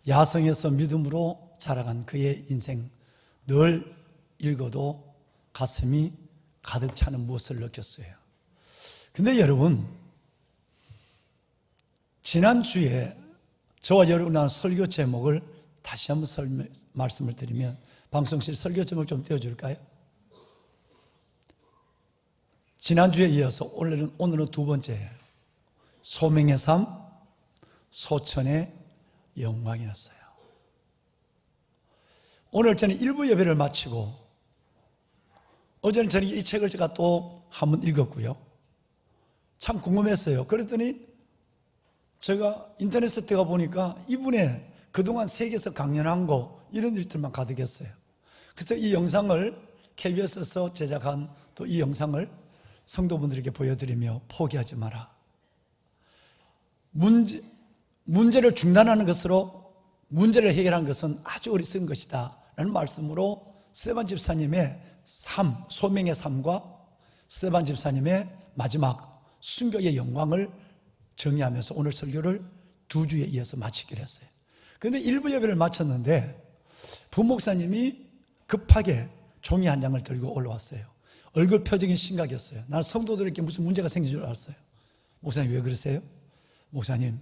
야성에서 믿음으로 자라간 그의 인생 늘 읽어도 가슴이 가득 차는 무엇을 느꼈어요. 근데 여러분, 지난주에 저와 여러분 나눈 설교 제목을 다시 한번 말씀을 드리면 방송실 설교 제목 좀 띄워줄까요? 지난주에 이어서 오늘은 두 번째예요. 소명의 삶, 소천의 영광이었어요. 오늘 저는 1부 예배를 마치고 어제는 저는 이 책을 제가 또 한번 읽었고요. 참 궁금했어요. 그랬더니 제가 인터넷에 들어가 보니까 이분의 그동안 세계에서 강연한 거 이런 일들만 가득했어요. 그래서 이 영상을 KBS에서 제작한 또 이 영상을 성도분들에게 보여드리며 포기하지 마라. 문제를 중단하는 것으로 문제를 해결하는 것은 아주 어리석은 것이다 라는 말씀으로 스테반 집사님의 삶, 소명의 삶과 스테반 집사님의 마지막 순교의 영광을 정의하면서 오늘 설교를 두 주에 이어서 마치기로 했어요. 그런데 1부 예배를 마쳤는데 부목사님이 급하게 종이 한 장을 들고 올라왔어요. 얼굴 표정이 심각했어요. 나는 성도들에게 무슨 문제가 생긴 줄 알았어요. 목사님 왜 그러세요? 목사님,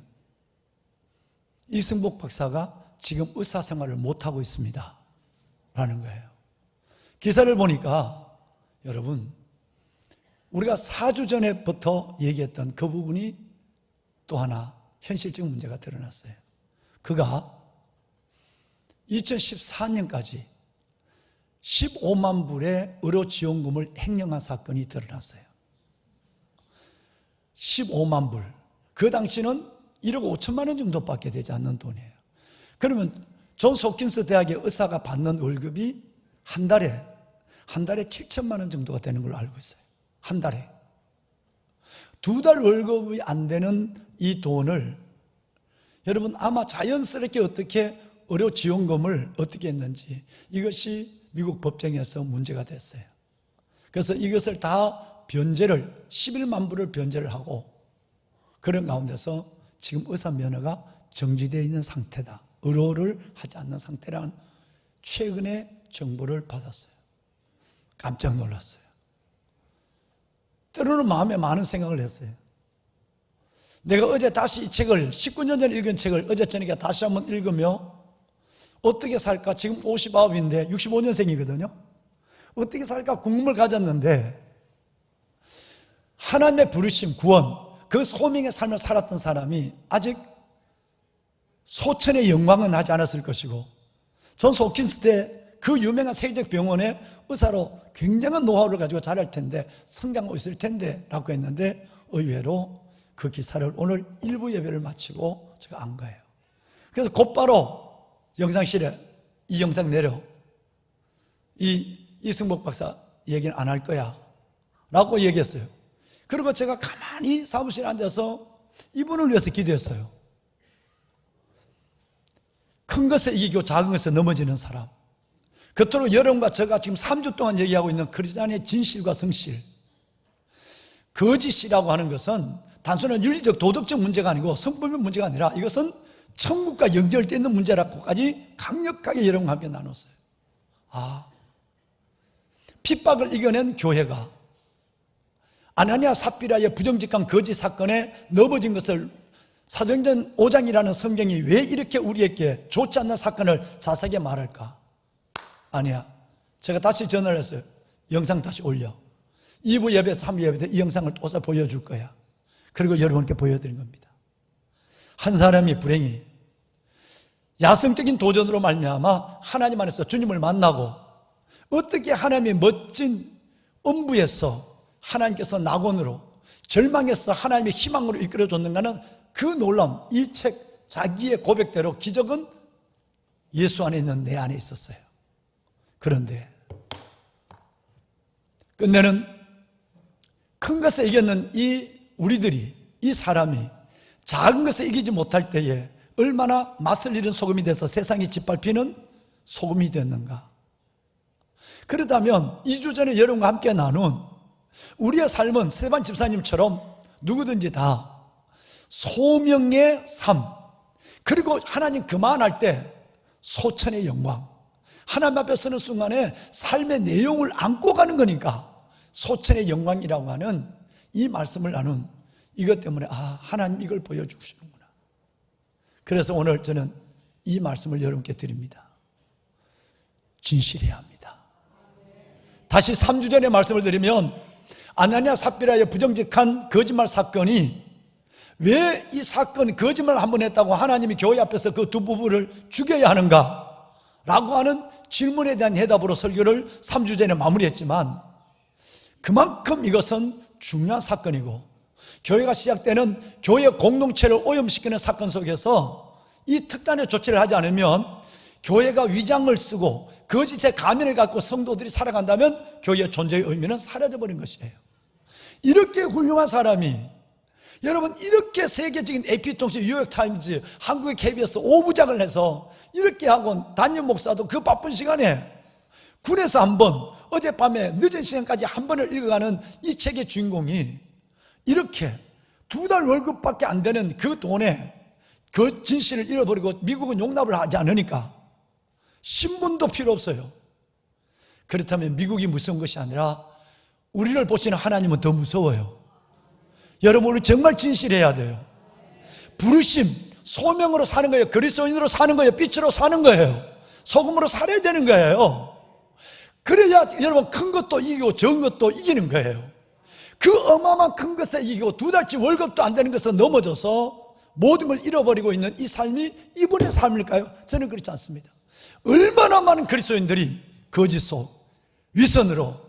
이승복 박사가 지금 의사생활을 못하고 있습니다 라는 거예요. 기사를 보니까 여러분, 우리가 4주 전에부터 얘기했던 그 부분이 또 하나 현실적인 문제가 드러났어요. 그가 2014년까지 15만 불의 의료지원금을 횡령한 사건이 드러났어요. 15만 불. 그 당시는 1억 5천만 원 정도밖에 되지 않는 돈이에요. 그러면 존스 홉킨스 대학의 의사가 받는 월급이 한 달에 7천만 원 정도가 되는 걸로 알고 있어요. 한 달에. 2달 월급이 안 되는 이 돈을 여러분 아마 자연스럽게 어떻게 의료지원금을 어떻게 했는지 이것이 미국 법정에서 문제가 됐어요. 그래서 이것을 다 변제를 11만 불을 변제를 하고 그런 가운데서 지금 의사 면허가 정지되어 있는 상태다. 의료를 하지 않는 상태라는 최근의 정보를 받았어요. 깜짝 놀랐어요. 때로는 마음에 많은 생각을 했어요. 내가 어제 다시 이 책을 19년 전에 읽은 책을 어제 저녁에 다시 한번 읽으며 어떻게 살까? 지금 59인데 65년생이거든요. 어떻게 살까 궁금을 가졌는데 하나님의 부르심, 구원, 그 소명의 삶을 살았던 사람이 아직 소천의 영광은 하지 않았을 것이고 존스 홉킨스 때 그 유명한 세계적 병원에 의사로 굉장한 노하우를 가지고 잘할 텐데 성장하고 있을 텐데 라고 했는데 의외로 그 기사를 오늘 1부 예배를 마치고 제가 안 거예요. 그래서 곧바로 영상실에 이 영상 내려 이승복 박사 얘기는 안 할 거야 라고 얘기했어요. 그리고 제가 가만히 사무실에 앉아서 이분을 위해서 기도했어요. 큰 것에 이기고 작은 것에 넘어지는 사람, 그토록 여러분과 제가 지금 3주 동안 얘기하고 있는 크리스찬의 진실과 성실, 거짓이라고 하는 것은 단순한 윤리적 도덕적 문제가 아니고 성품의 문제가 아니라 이것은 천국과 연결되어 있는 문제라고까지 강력하게 여러분과 함께 나눴어요. 핍박을 이겨낸 교회가 아나니아 삽비라의 부정직한 거짓 사건에 넘어진 것을 사도행전 5장이라는 성경이 왜 이렇게 우리에게 좋지 않는 사건을 자세하게 말할까? 아니야. 제가 다시 전화를 했어요. 영상 다시 올려. 2부 예배, 3부 예배 때 이 영상을 또 보여줄 거야. 그리고 여러분께 보여드린 겁니다. 한 사람이 불행히 야성적인 도전으로 말미암아 하나님 안에서 주님을 만나고 어떻게 하나님의 멋진 음부에서 하나님께서 낙원으로 절망에서 하나님의 희망으로 이끌어줬는가는 그 놀라움, 이 책 자기의 고백대로 기적은 예수 안에 있는 내 안에 있었어요. 그런데 끝내는 큰 것에 이겼는 우리들이, 이 사람이 작은 것에 이기지 못할 때에 얼마나 맛을 잃은 소금이 돼서 세상이 짓밟히는 소금이 됐는가. 그렇다면 2주 전에 여러분과 함께 나눈 우리의 삶은 스데반 집사님처럼 누구든지 다 소명의 삶, 그리고 하나님 그만할 때 소천의 영광, 하나님 앞에 서는 순간에 삶의 내용을 안고 가는 거니까 소천의 영광이라고 하는 이 말씀을 나눈 이것 때문에 하나님 이걸 보여주시는구나. 그래서 오늘 저는 이 말씀을 여러분께 드립니다. 진실해야 합니다. 다시 3주 전에 말씀을 드리면 아나니아 삽비라의 부정직한 거짓말 사건이 왜 이 사건 거짓말을 한 번 했다고 하나님이 교회 앞에서 그 두 부부를 죽여야 하는가 라고 하는 질문에 대한 대답으로 설교를 3주 전에 마무리했지만 그만큼 이것은 중요한 사건이고 교회가 시작되는 교회 공동체를 오염시키는 사건 속에서 이 특단의 조치를 하지 않으면 교회가 위장을 쓰고 거짓의 가면을 갖고 성도들이 살아간다면 교회의 존재의 의미는 사라져버린 것이에요. 이렇게 훌륭한 사람이, 여러분, 이렇게 세계적인 AP통신, 뉴욕타임즈, 한국의 KBS 5부작을 해서 이렇게 하고 담임 목사도 그 바쁜 시간에 군에서 한 번, 어젯밤에 늦은 시간까지 한 번을 읽어가는 이 책의 주인공이 이렇게 2달 월급밖에 안 되는 그 돈에 그 진실을 잃어버리고 미국은 용납을 하지 않으니까 신분도 필요 없어요. 그렇다면 미국이 무서운 것이 아니라 우리를 보시는 하나님은 더 무서워요. 여러분, 우리 정말 진실해야 돼요. 부르심, 소명으로 사는 거예요. 그리스도인으로 사는 거예요. 빛으로 사는 거예요. 소금으로 살아야 되는 거예요. 그래야 여러분 큰 것도 이기고 적은 것도 이기는 거예요. 그 어마어마한 큰 것에 이기고 2달치 월급도 안 되는 것에 넘어져서 모든 걸 잃어버리고 있는 이 삶이 이분의 삶일까요? 저는 그렇지 않습니다. 얼마나 많은 그리스도인들이 거짓 속 위선으로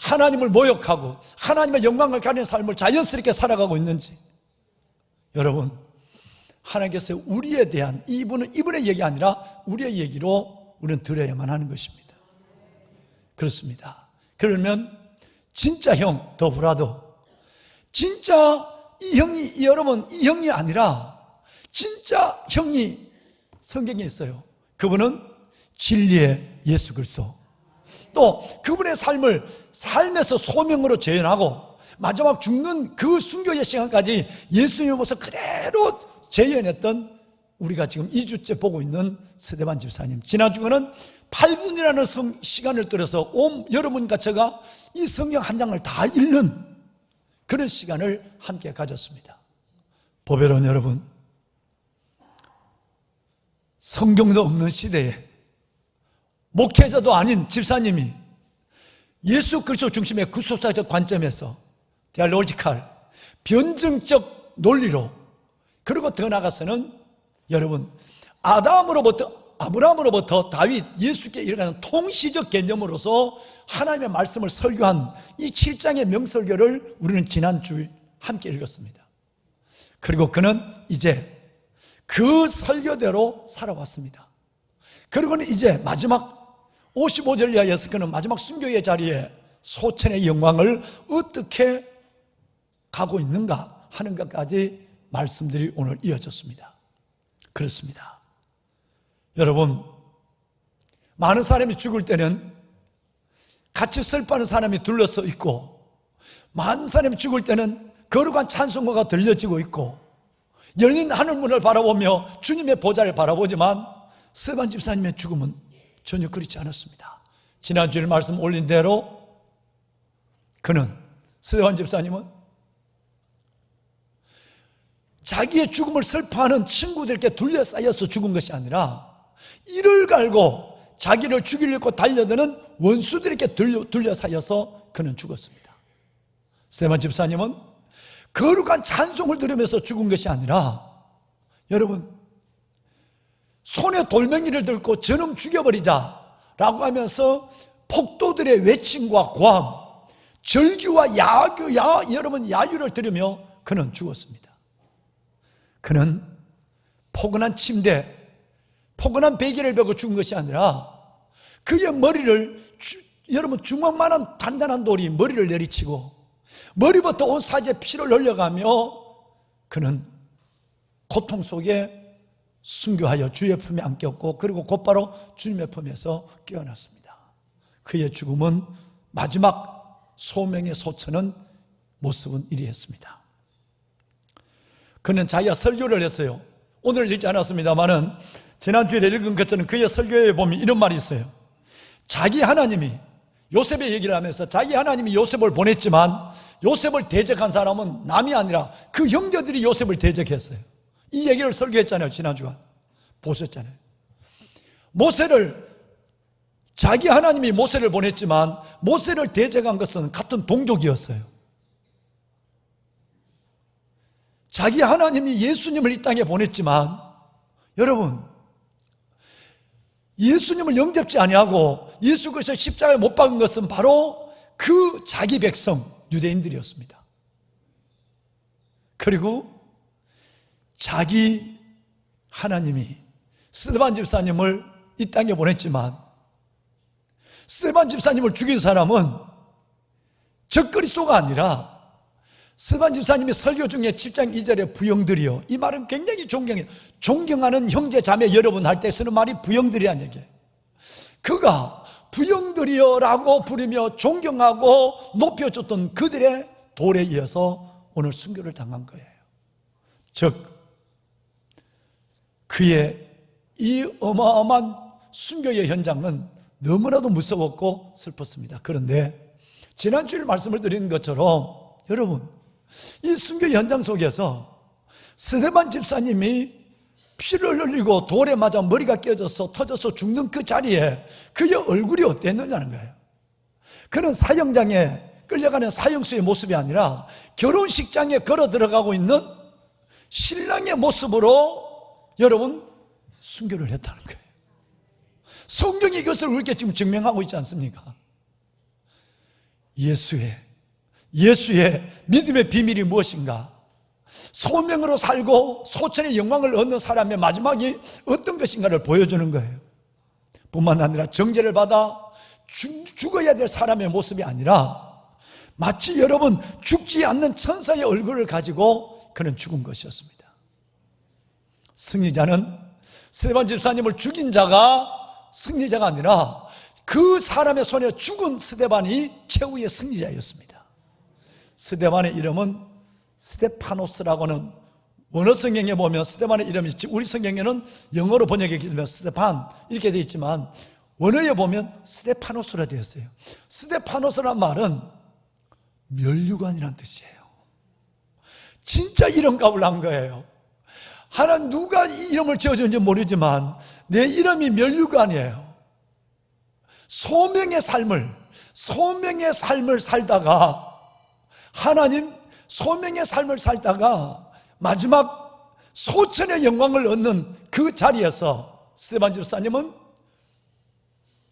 하나님을 모욕하고 하나님의 영광을 가리는 삶을 자연스럽게 살아가고 있는지, 여러분, 하나님께서 우리에 대한 이분의 얘기 아니라 우리의 얘기로 우리는 들어야만 하는 것입니다. 그렇습니다. 그러면 진짜 형 더브라더, 진짜 이 형이, 여러분, 이 형이 아니라 진짜 형이 성경에 있어요. 그분은 진리의 예수 그리스도, 또 그분의 삶을 삶에서 소명으로 재현하고 마지막 죽는 그 순교의 시간까지 예수님의 모습 그대로 재현했던 우리가 지금 2주째 보고 있는 스데반 집사님, 지난 주간은 8분이라는 시간을 들여서 여러분과 제가 이 성경 한 장을 다 읽는 그런 시간을 함께 가졌습니다. 보배로운 여러분, 성경도 없는 시대에 목회자도 아닌 집사님이 예수 그리스도 중심의 구속사적 관점에서 디알로지칼, 변증적 논리로, 그리고 더 나아가서는 여러분 아브라함으로부터 다윗, 예수께 이르는 통시적 개념으로서 하나님의 말씀을 설교한 이 7장의 명설교를 우리는 지난주에 함께 읽었습니다. 그리고 그는 이제 그 설교대로 살아왔습니다. 그리고는 이제 마지막 55절 이하에서 그는 마지막 순교의 자리에 소천의 영광을 어떻게 가고 있는가 하는 것까지 말씀들이 오늘 이어졌습니다. 그렇습니다. 여러분, 많은 사람이 죽을 때는 같이 슬퍼하는 사람이 둘러서 있고, 많은 사람이 죽을 때는 거룩한 찬송가가 들려지고 있고, 열린 하늘문을 바라보며 주님의 보좌를 바라보지만 스데반 집사님의 죽음은 전혀 그렇지 않았습니다. 지난주에 말씀 올린 대로 그는, 스데반 집사님은 자기의 죽음을 슬퍼하는 친구들께 둘러싸여서 죽은 것이 아니라 이를 갈고 자기를 죽이려고 달려드는 원수들에게 둘러싸여서 그는 죽었습니다. 스데반 집사님은 거룩한 찬송을 들으면서 죽은 것이 아니라, 여러분, 손에 돌멩이를 들고 저놈 죽여버리자 라고 하면서 폭도들의 외침과 고함, 절규와 여러분 야유를 들으며 그는 죽었습니다. 그는 포근한 침대, 포근한 베개를 베고 죽은 것이 아니라 그의 머리를 여러분 주먹만한 단단한 돌이 머리를 내리치고 머리부터 온 사지에 피를 흘려가며 그는 고통 속에 순교하여 주의 품에 안겼고, 그리고 곧바로 주님의 품에서 깨어났습니다. 그의 죽음은 마지막 소명의 소처는 못 쓰은 일이었습니다. 그는 자기가 설교를 했어요. 오늘 읽지 않았습니다만은 지난주에 읽은 것처럼 그의 설교에 보면 이런 말이 있어요. 자기 하나님이, 요셉의 얘기를 하면서 자기 하나님이 요셉을 보냈지만 요셉을 대적한 사람은 남이 아니라 그 형제들이 요셉을 대적했어요. 이 얘기를 설교했잖아요. 지난주간 보셨잖아요. 모세를, 자기 하나님이 모세를 보냈지만 모세를 대적한 것은 같은 동족이었어요. 자기 하나님이 예수님을 이 땅에 보냈지만, 여러분, 예수님을 영접지 아니하고 예수 그리스도의 십자가에 못 박은 것은 바로 그 자기 백성 유대인들이었습니다. 그리고 자기 하나님이 스데반 집사님을 이 땅에 보냈지만 스데반 집사님을 죽인 사람은 적그리스도가 아니라 스데반 집사님의 설교 중에 7장 2절에 부형들이요, 이 말은 굉장히 존경하는 형제 자매 여러분 할 때 쓰는 말이 부형들이라는 얘기예요. 그가 부형들이여 라고 부르며 존경하고 높여줬던 그들의 돌에 이어서 오늘 순교를 당한 거예요. 즉 그의 이 어마어마한 순교의 현장은 너무나도 무서웠고 슬펐습니다. 그런데 지난주에 말씀을 드린 것처럼 여러분, 이 순교 현장 속에서 스데반 집사님이 피를 흘리고 돌에 맞아 머리가 깨져서 터져서 죽는 그 자리에 그의 얼굴이 어땠느냐는 거예요. 그는 사형장에 끌려가는 사형수의 모습이 아니라 결혼식장에 걸어 들어가고 있는 신랑의 모습으로 여러분 순교를 했다는 거예요. 성경이 이것을 그렇게 지금 증명하고 있지 않습니까? 예수의 믿음의 비밀이 무엇인가? 소명으로 살고 소천의 영광을 얻는 사람의 마지막이 어떤 것인가를 보여주는 거예요. 뿐만 아니라 정죄를 받아 죽어야 될 사람의 모습이 아니라 마치 여러분 죽지 않는 천사의 얼굴을 가지고 그는 죽은 것이었습니다. 승리자는 스데반 집사님을 죽인 자가 승리자가 아니라 그 사람의 손에 죽은 스데반이 최후의 승리자였습니다. 스데반의 이름은 스데파노스라고는 원어 성경에 보면 스데반의 이름이, 우리 성경에는 영어로 번역이 되면 스데판 이렇게 되어 있지만 원어에 보면 스데파노스라 되어 있어요. 스데파노스란 말은 면류관이라는 뜻이에요. 진짜 이름값을 한 거예요. 하나님 누가 이 이름을 지어줬는지 모르지만 내 이름이 면류관이에요. 소명의 삶을 살다가 하나님 소명의 삶을 살다가 마지막 소천의 영광을 얻는 그 자리에서 스데반 집사님은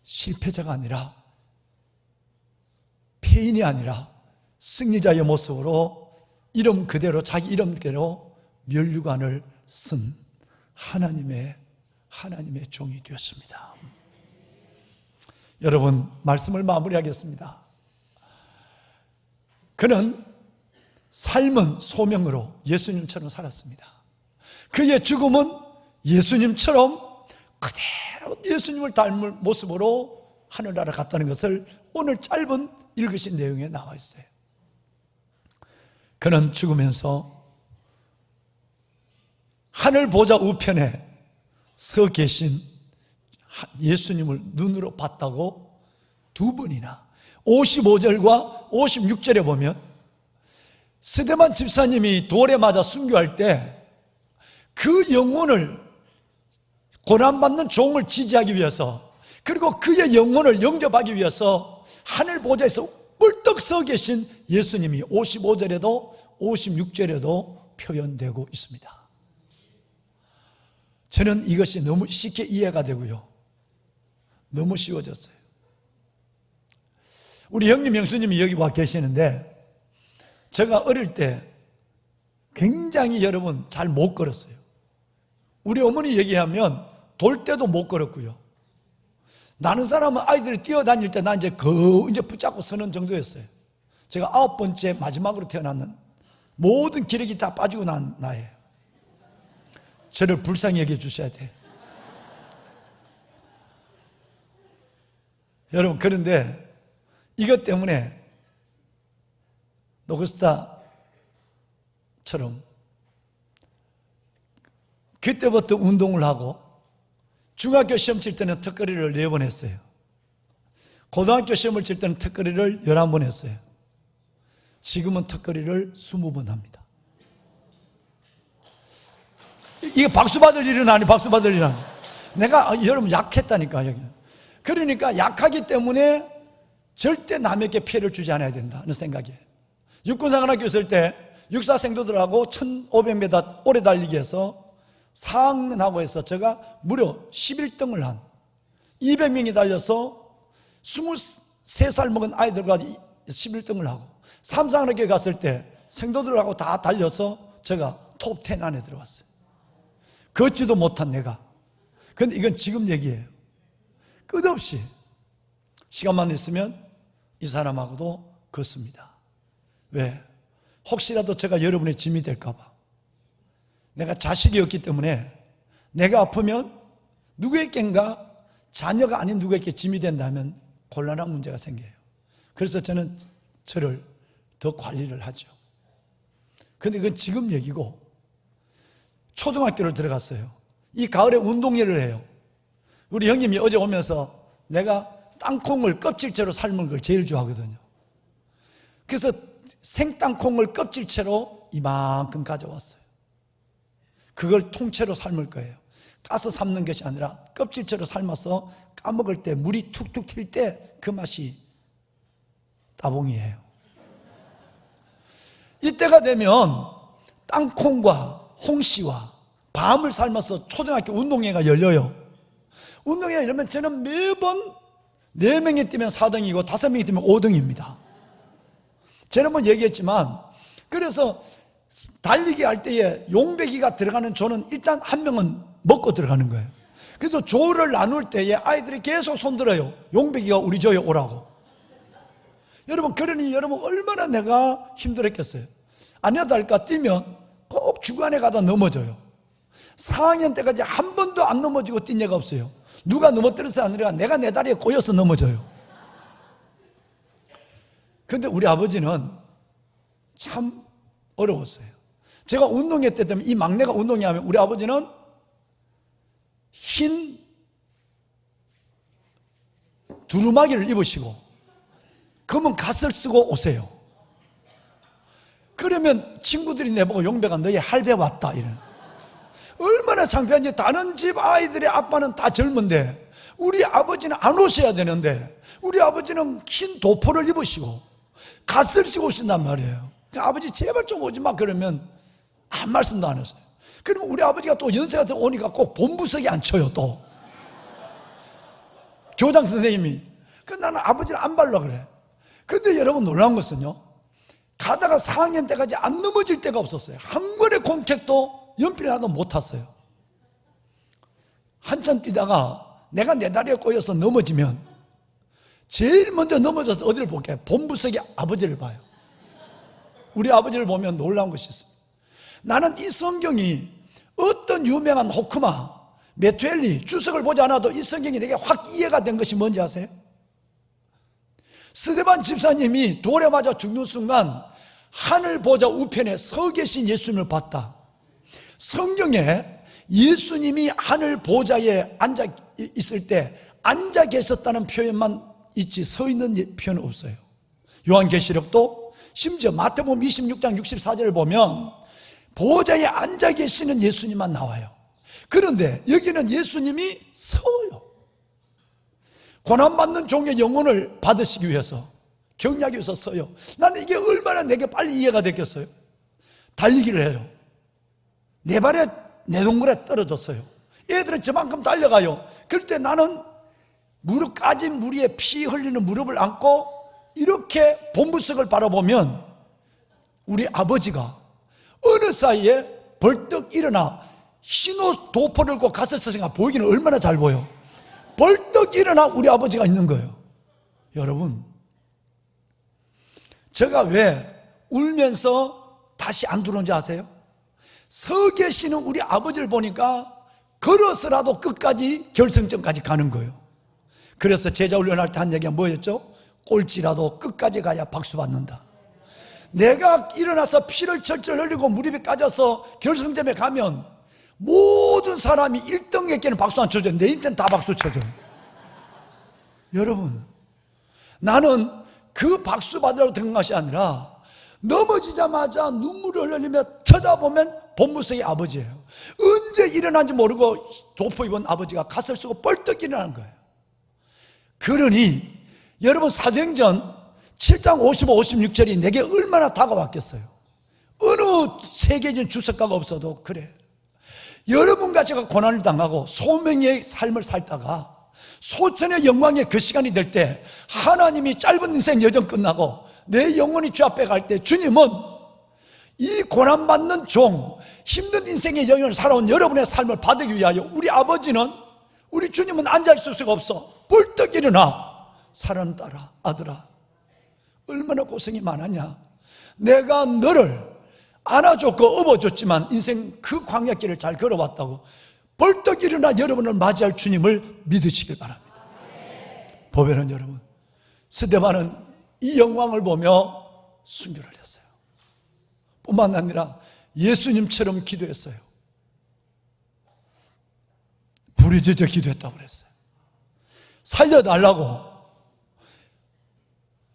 실패자가 아니라 패인이 아니라 승리자의 모습으로 이름 그대로, 자기 이름대로 면류관을 쓴 하나님의 종이 되었습니다. 여러분, 말씀을 마무리하겠습니다. 그는 삶은 소명으로 예수님처럼 살았습니다. 그의 죽음은 예수님처럼 그대로 예수님을 닮은 모습으로 하늘나라 갔다는 것을 오늘 짧은 읽으신 내용에 나와 있어요. 그는 죽으면서 하늘 보좌 우편에 서 계신 예수님을 눈으로 봤다고 두 번이나 55절과 56절에 보면 스데반 집사님이 돌에 맞아 순교할 때 그 영혼을 고난받는 종을 지지하기 위해서, 그리고 그의 영혼을 영접하기 위해서 하늘 보좌에서 뿔떡 서 계신 예수님이 55절에도 56절에도 표현되고 있습니다. 저는 이것이 너무 쉽게 이해가 되고요, 너무 쉬워졌어요. 우리 형님 형수님이 여기 와 계시는데, 제가 어릴 때 굉장히 여러분 잘 못 걸었어요. 우리 어머니 얘기하면 돌 때도 못 걸었고요, 나는 사람은 아이들이 뛰어다닐 때 난 이제 이제 붙잡고 서는 정도였어요. 제가 9번째 마지막으로 태어났는, 모든 기력이 다 빠지고 난 나예요. 저를 불쌍히 여겨 주셔야 돼. 여러분, 그런데 이것 때문에 노그스타처럼 그때부터 운동을 하고, 중학교 시험 칠 때는 턱걸이를 4번 했어요. 고등학교 시험을 칠 때는 턱걸이를 11번 했어요. 지금은 턱걸이를 20번 합니다. 이게 박수 받을 일은 아니, 박수 받을 일은 아니. 내가 여러분 약했다니까. 여기. 그러니까 약하기 때문에 절대 남에게 피해를 주지 않아야 된다는 생각이에요. 육군사관학교 있을 때 육사생도들하고 1500m 오래 달리기 해서 4학년하고 해서 제가 무려 11등을 한, 200명이 달려서 23살 먹은 아이들과 11등을 하고, 3사관학교에 갔을 때 생도들하고 다 달려서 제가 톱 10 안에 들어왔어요. 걷지도 못한 내가. 근데 이건 지금 얘기예요. 끝없이 시간만 있으면 이 사람하고도 걷습니다. 왜? 혹시라도 제가 여러분의 짐이 될까 봐. 내가 자식이 없기 때문에 내가 아프면 누구에겐가, 자녀가 아닌 누구에게 짐이 된다면 곤란한 문제가 생겨요. 그래서 저는 저를 더 관리를 하죠. 근데 이건 지금 얘기고, 초등학교를 들어갔어요. 이 가을에 운동회를 해요. 우리 형님이 어제 오면서 내가 땅콩을 껍질채로 삶은 걸 제일 좋아하거든요. 그래서 생땅콩을 껍질채로 이만큼 가져왔어요. 그걸 통째로 삶을 거예요. 까서 삶는 것이 아니라 껍질채로 삶아서 까먹을 때 물이 툭툭 튈 때 그 맛이 따봉이에요. 이때가 되면 땅콩과 홍시와 밤을 삶아서 초등학교 운동회가 열려요. 운동회가 이러면 저는 매번 4명이 뛰면 4등이고 5명이 뛰면 5등입니다. 지난번 얘기했지만, 그래서 달리기 할 때에 용배기가 들어가는 조는 일단 한 명은 먹고 들어가는 거예요. 그래서 조를 나눌 때에 아이들이 계속 손들어요. 용배기가 우리 조에 오라고. 여러분, 그러니 여러분 얼마나 내가 힘들었겠어요. 아니어도 할까 뛰면 꼭 주간에 가다 넘어져요. 4학년 때까지 한 번도 안 넘어지고 뛴 애가 없어요. 누가 넘어뜨려서 아니라 내가 내 다리에 꼬여서 넘어져요. 그런데 우리 아버지는 참 어려웠어요. 제가 운동회 때 되면, 이 막내가 운동회 하면 우리 아버지는 흰 두루마기를 입으시고 검은 갓을 쓰고 오세요. 그러면 친구들이 내보고 용배가 너희 할배 왔다 이러는. 얼마나 창피한지. 다른 집 아이들의 아빠는 다 젊은데 우리 아버지는 안 오셔야 되는데 우리 아버지는 흰 도포를 입으시고 갓을 쓰고 오신단 말이에요. 아버지 제발 좀 오지 마 그러면 아무 말씀도 안 했어요. 그러면 우리 아버지가 또 연세가 더 오니까 꼭 본부석에 앉혀요. 또 교장 선생님이. 나는 아버지를 안 밟으려고 그래. 근데 여러분 놀라운 것은요, 가다가 4학년 때까지 안 넘어질 때가 없었어요. 한 권의 공책도 연필 하나도 못 탔어요. 한참 뛰다가 내가 내 다리에 꼬여서 넘어지면 제일 먼저 넘어져서 어디를 볼까요? 본부석의 아버지를 봐요. 우리 아버지를 보면 놀라운 것이 있습니다. 나는 이 성경이 어떤 유명한 호크마, 메투엘리, 주석을 보지 않아도 이 성경이 내게 확 이해가 된 것이 뭔지 아세요? 스데반 집사님이 돌에 맞아 죽는 순간 하늘 보좌 우편에 서 계신 예수님을 봤다. 성경에 예수님이 하늘 보좌에 앉아 있을 때 앉아 계셨다는 표현만 있지 서 있는 표현은 없어요. 요한계시록도 심지어 마태복음 26장 64절을 보면 보좌에 앉아 계시는 예수님만 나와요. 그런데 여기는 예수님이 서요. 고난받는 종의 영혼을 받으시기 위해서, 격려하기 위해서 서요. 나는 이게 얼마나 내게 빨리 이해가 됐겠어요. 달리기를 해요. 내 발에 내 동물에 떨어졌어요. 애들은 저만큼 달려가요. 그럴 때 나는 무릎 까진 무리에 피 흘리는 무릎을 안고 이렇게 본부석을 바라보면 우리 아버지가 어느 사이에 벌떡 일어나 신호 도포를 들고 갔을 생각 보이기는 얼마나 잘 보여. 벌떡 일어나 우리 아버지가 있는 거예요. 여러분, 제가 왜 울면서 다시 안 들어온지 아세요? 서 계시는 우리 아버지를 보니까 걸어서라도 끝까지 결승점까지 가는 거예요. 그래서 제자 훈련할 때 한 얘기가 뭐였죠? 꼴찌라도 끝까지 가야 박수 받는다. 내가 일어나서 피를 철철 흘리고 무릎이 까져서 결승점에 가면 모든 사람이 1등에게는 박수 안 쳐줘요. 내 인생은 다 박수 쳐줘요. 여러분, 나는 그 박수 받으라고 된 것이 아니라 넘어지자마자 눈물을 흘리며 쳐다보면 본부석의 아버지예요. 언제 일어난지 모르고 도포 입은 아버지가 갓을 쓰고 벌떡 일어나는 거예요. 그러니 여러분, 사도행전 7장 55, 56절이 내게 얼마나 다가왔겠어요. 어느 세계적인 주석가가 없어도 그래. 여러분과 제가 고난을 당하고 소명의 삶을 살다가 소천의 영광의 그 시간이 될 때 하나님이 짧은 인생 여정 끝나고 내 영혼이 주 앞에 갈 때 주님은 이 고난받는 종, 힘든 인생의 영역을 살아온 여러분의 삶을 받기 위하여 우리 아버지는, 우리 주님은 앉아있을 수가 없어. 벌떡 일어나. 사랑하는 딸아, 아들아, 얼마나 고생이 많았냐. 내가 너를 안아줬고 업어줬지만 인생 그 광야길을 잘 걸어왔다고. 벌떡 일어나 여러분을 맞이할 주님을 믿으시길 바랍니다. 보배는 여러분, 스데반은 이 영광을 보며 순교를 했어요. 뿐만 아니라 예수님처럼 기도했어요. 부르짖어 기도했다고 그랬어요. 살려달라고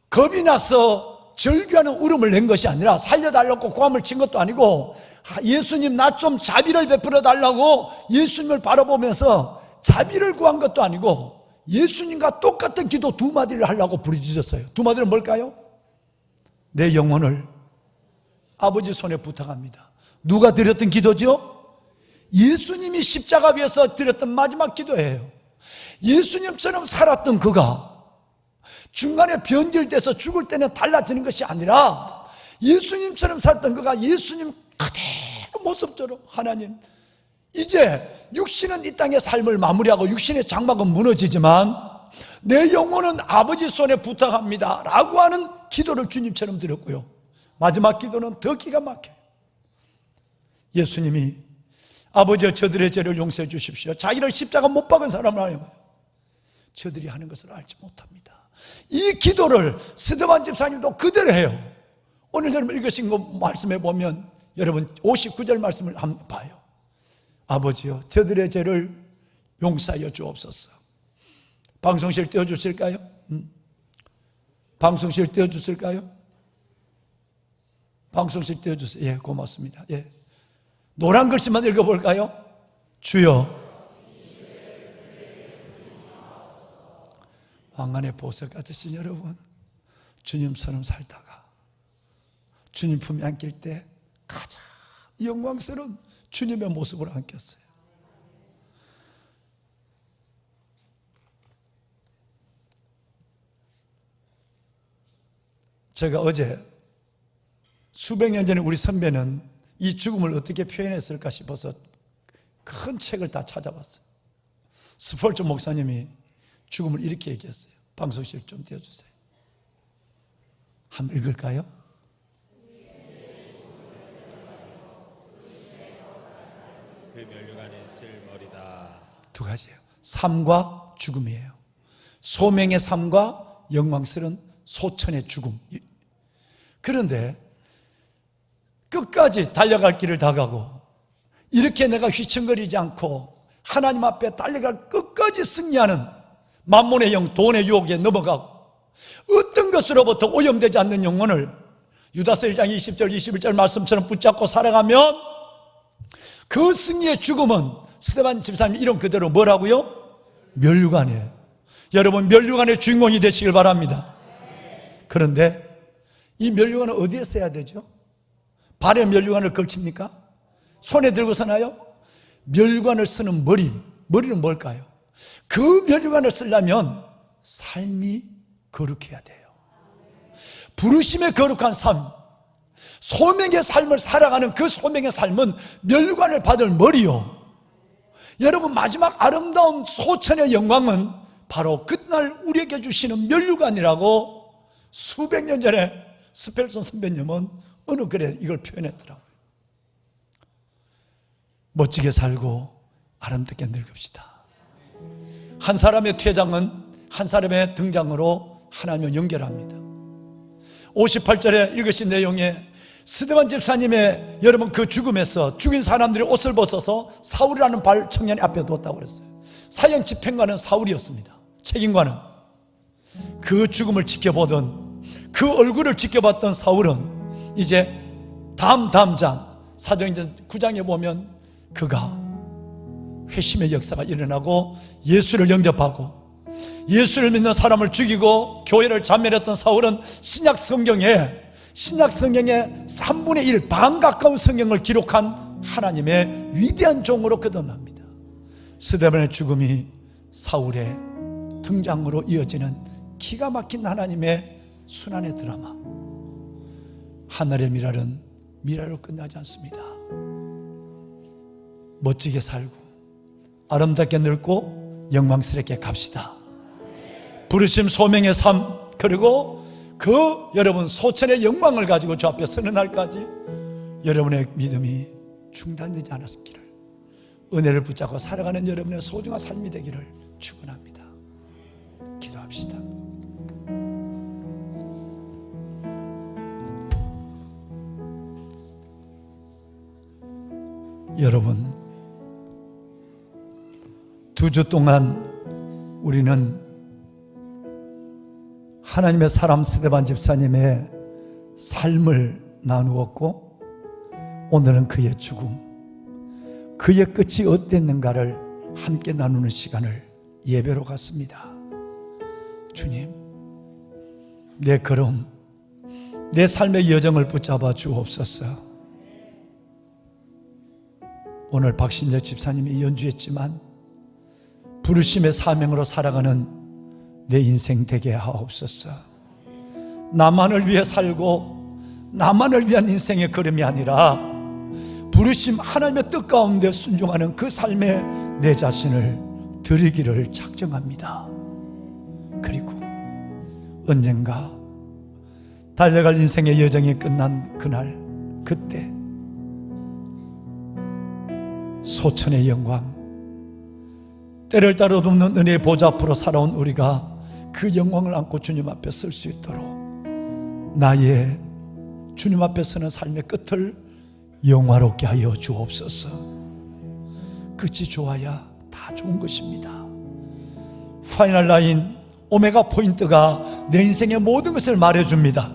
겁이 나서 절규하는 울음을 낸 것이 아니라 살려달라고 고함을 친 것도 아니고 예수님 나 좀 자비를 베풀어 달라고 예수님을 바라보면서 자비를 구한 것도 아니고 예수님과 똑같은 기도 두 마디를 하려고 부르짖었어요. 두 마디는 뭘까요? 내 영혼을 아버지 손에 부탁합니다. 누가 드렸던 기도죠? 예수님이 십자가 위에서 드렸던 마지막 기도예요. 예수님처럼 살았던 그가 중간에 변질돼서 죽을 때는 달라지는 것이 아니라 예수님처럼 살았던 그가 예수님 그대로 모습대로 하나님, 이제 육신은 이 땅의 삶을 마무리하고 육신의 장막은 무너지지만 내 영혼은 아버지 손에 부탁합니다 라고 하는 기도를 주님처럼 드렸고요. 마지막 기도는 더 기가 막혀요. 예수님이 아버지여 저들의 죄를 용서해 주십시오. 자기를 십자가 못 박은 사람을 하는 거예요. 저들이 하는 것을 알지 못합니다. 이 기도를 스데반 집사님도 그대로 해요. 오늘 여러분 읽으신 거 말씀해 보면 여러분 59절 말씀을 한번 봐요. 아버지여 저들의 죄를 용서하여 주옵소서. 방송실 띄워주실까요? 방송실 띄워주실까요? 방송실 띄워주세요. 예, 고맙습니다. 예. 노란 글씨만 읽어볼까요? 주여 왕관의 보석 같으신 여러분, 주님처럼 살다가 주님 품에 안길 때 가장 영광스러운 주님의 모습으로 안겼어요. 제가 어제 수백 년 전에 우리 선배는 이 죽음을 어떻게 표현했을까 싶어서 큰 책을 다 찾아봤어요. 스폴츠 목사님이 죽음을 이렇게 얘기했어요. 방송실 좀 띄워주세요. 한번 읽을까요? 그 면류관에 쓸 머리다. 두 가지예요. 삶과 죽음이에요. 소명의 삶과 영광스러운 소천의 죽음. 그런데 끝까지 달려갈 길을 다 가고 이렇게 내가 휘청거리지 않고 하나님 앞에 달려갈 끝까지 승리하는 만몬의 영, 돈의 유혹에 넘어가고 어떤 것으로부터 오염되지 않는 영혼을 유다서 1장 20절 21절 말씀처럼 붙잡고 살아가면 그 승리의 죽음은 스데반 집사님 이름 그대로 뭐라고요? 면류관이에요. 여러분 면류관의 주인공이 되시길 바랍니다. 그런데 이 면류관은 어디에 써야 되죠? 발에 면류관을 걸칩니까? 손에 들고 서나요? 면류관을 쓰는 머리는 뭘까요? 그 면류관을 쓰려면 삶이 거룩해야 돼요. 부르심의 거룩한 삶, 소명의 삶을 살아가는 그 소명의 삶은 면류관을 받을 머리요. 여러분 마지막 아름다운 소천의 영광은 바로 그날 우리에게 주시는 면류관이라고 수백 년 전에 스펠son 선배님은 어느 글에 이걸 표현했더라고요. 멋지게 살고 아름답게 늙읍시다. 한 사람의 퇴장은 한 사람의 등장으로 하나님을 연결합니다. 58절에 읽으신 내용에 스데반 집사님의 여러분 그 죽음에서 죽인 사람들이 옷을 벗어서 사울이라는 발 청년이 앞에 두었다고 그랬어요. 사형 집행관은 사울이었습니다. 책임관은 그 죽음을 지켜보던 그 얼굴을 지켜봤던 사울은 이제 다음 장 사도행전 9장에 보면 그가 회심의 역사가 일어나고 예수를 영접하고 예수를 믿는 사람을 죽이고 교회를 자멸했던 사울은 신약 성경에 3분의 1 반 가까운 성경을 기록한 하나님의 위대한 종으로 거듭납니다. 스데반의 죽음이 사울의 등장으로 이어지는 기가 막힌 하나님의 순환의 드라마. 하늘의 미랄은 미랄로 끝나지 않습니다. 멋지게 살고 아름답게 늙고 영광스럽게 갑시다. 부르심 소명의 삶, 그리고 그 여러분 소천의 영광을 가지고 주 앞에 서는 날까지 여러분의 믿음이 중단되지 않았기를, 은혜를 붙잡고 살아가는 여러분의 소중한 삶이 되기를 축원합니다. 기도합시다. 여러분, 2주 동안 우리는 하나님의 사람 스데반 집사님의 삶을 나누었고, 오늘은 그의 죽음, 그의 끝이 어땠는가를 함께 나누는 시간을 예배로 갖습니다. 주님, 내 걸음, 내 삶의 여정을 붙잡아 주옵소서. 오늘 박신재 집사님이 연주했지만 부르심의 사명으로 살아가는 내 인생 되게 하옵소서. 나만을 위해 살고 나만을 위한 인생의 걸음이 아니라 부르심 하나님의 뜻 가운데 순종하는 그 삶에 내 자신을 드리기를 작정합니다. 그리고 언젠가 달려갈 인생의 여정이 끝난 그날, 그때 소천의 영광, 때를 따로 돕는 은혜의 보좌 앞으로 살아온 우리가 그 영광을 안고 주님 앞에 설 수 있도록 나의 주님 앞에 서는 삶의 끝을 영화롭게 하여 주옵소서. 끝이 좋아야 다 좋은 것입니다. 파이널 라인, 오메가 포인트가 내 인생의 모든 것을 말해줍니다.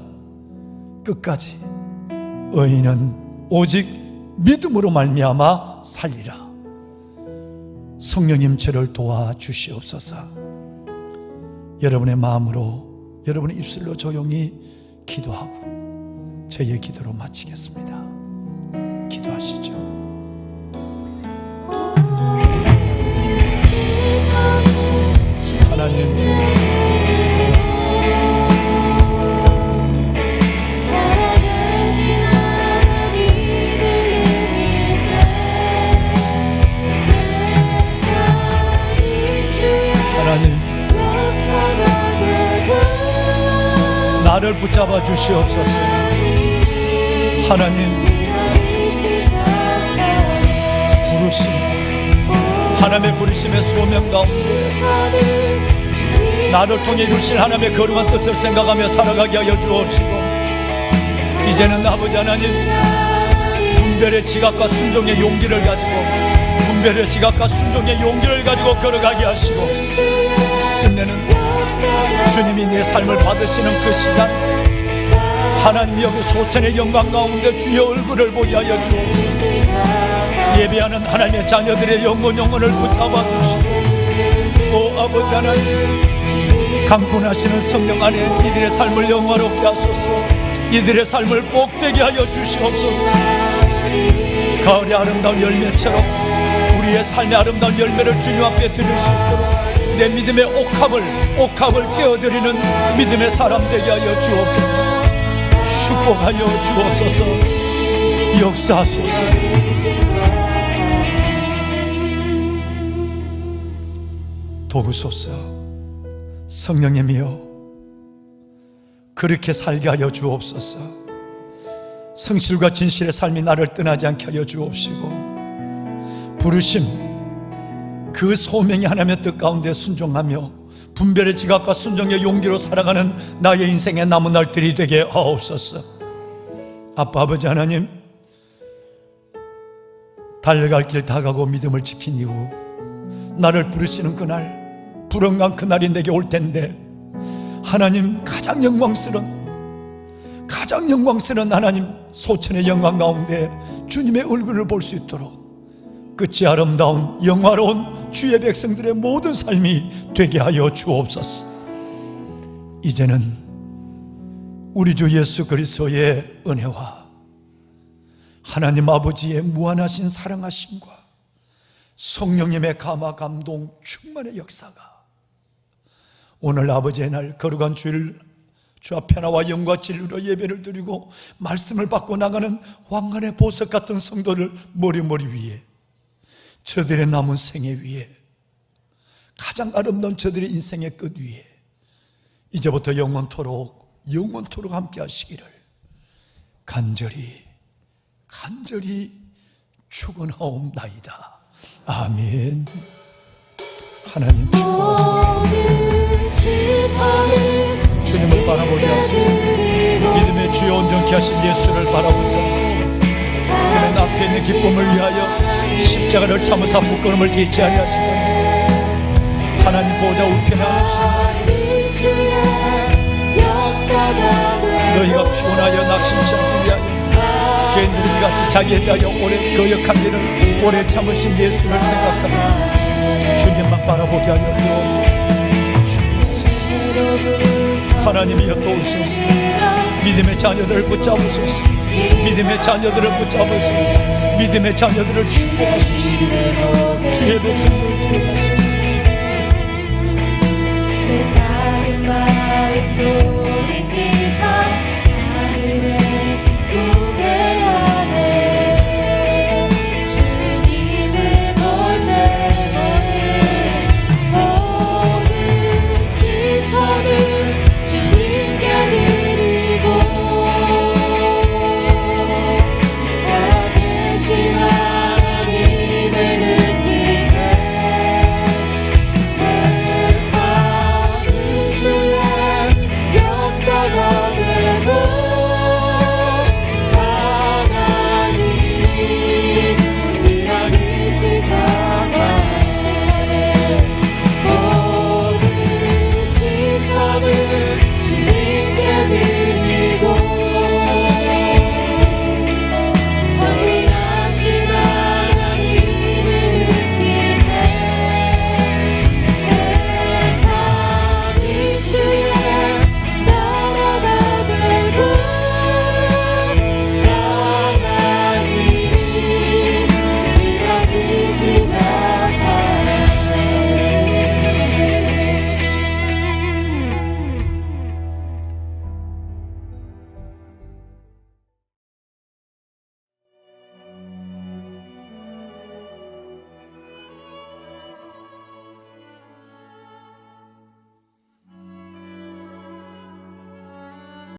끝까지 의인은 오직 믿음으로 말미암아 살리라. 성령님 저를 도와주시옵소서. 여러분의 마음으로, 여러분의 입술로 조용히 기도하고 저의 기도로 마치겠습니다. 기도하시죠. 하나님, 하나님, 나를 붙잡아 주시옵소서. 하나님 부르심, 하나님의 부르심의 소명 가운데 나를 통해 이루실 하나님의 거룩한 뜻을 생각하며 살아가게 하여 주옵시고, 이제는 아버지 하나님 분별의 지각과 순종의 용기를 가지고, 분별의 지각과 순종의 용기를 가지고 걸어가게 하시고, 끝내는 주님이 내 삶을 받으시는 그 시간, 하나님 여기 소천의 영광 가운데 주의 얼굴을 보게 하여 주옵소서. 예배하는 하나님의 자녀들의 영혼을 붙잡아 주시고, 오 아버지 하나님, 강권하시는 성령 안에 이들의 삶을 영화롭게 하소서. 이들의 삶을 복되게 하여 주시옵소서. 가을의 아름다운 열매처럼 우리의 삶의 아름다운 열매를 주님 앞에 드릴 수 있도록 내 믿음의 옥합을 깨어드리는 믿음의 사람 되게 하여 주옵소서. 축복하여 주옵소서. 역사하소서. 도우소서. 성령님이여, 그렇게 살게 하여 주옵소서. 성실과 진실의 삶이 나를 떠나지 않게 하여 주옵시고, 부르심 그 소명이 하나님의 뜻 가운데 순종하며 분별의 지각과 순종의 용기로 살아가는 나의 인생의 남은 날들이 되게 하옵소서. 아빠 아버지 하나님, 달려갈 길 다가고 믿음을 지킨 이후 나를 부르시는 그날, 불언간 그날이 내게 올 텐데, 하나님 가장 영광스러운 하나님 소천의 영광 가운데 주님의 얼굴을 볼 수 있도록 끝이 아름다운 영화로운 주의 백성들의 모든 삶이 되게 하여 주옵소서. 이제는 우리 주 예수 그리스도의 은혜와 하나님 아버지의 무한하신 사랑하심과 성령님의 감화 감동 충만의 역사가 오늘 아버지의 날 거룩한 주일 주 앞에 나와 영과 진리로 예배를 드리고 말씀을 받고 나가는 왕관의 보석 같은 성도들 머리 위에, 저들의 남은 생애 위에, 가장 아름다운 저들의 인생의 끝 위에 이제부터 영원토록 함께 하시기를 간절히 축원하옵나이다. 아멘. 하나님 주님을 바라보게 하시고 믿음의 주여 온전케 하신 예수를 바라보자. 그는 앞에 있는 기쁨을 위하여 십자가를 참으사 부끄러움을 잊지 아니하시고 하나님 보좌 우편에 앉으시고 너희가 피곤하여 낙심치 않기 위하여 죄인들이 같이 자기에 대하여 오래 거역한 일을 오래 참으신 예수를 생각하며 주님만 바라보게 하여 주옵소서. 하나님이여 도우소서. 믿음의 자녀들을 붙잡으소서. 믿음의 자녀들을 붙잡으소서. 믿음의 자녀들을 축복하소서. 주의 백성들을 기억하소서. 내 작은 마음도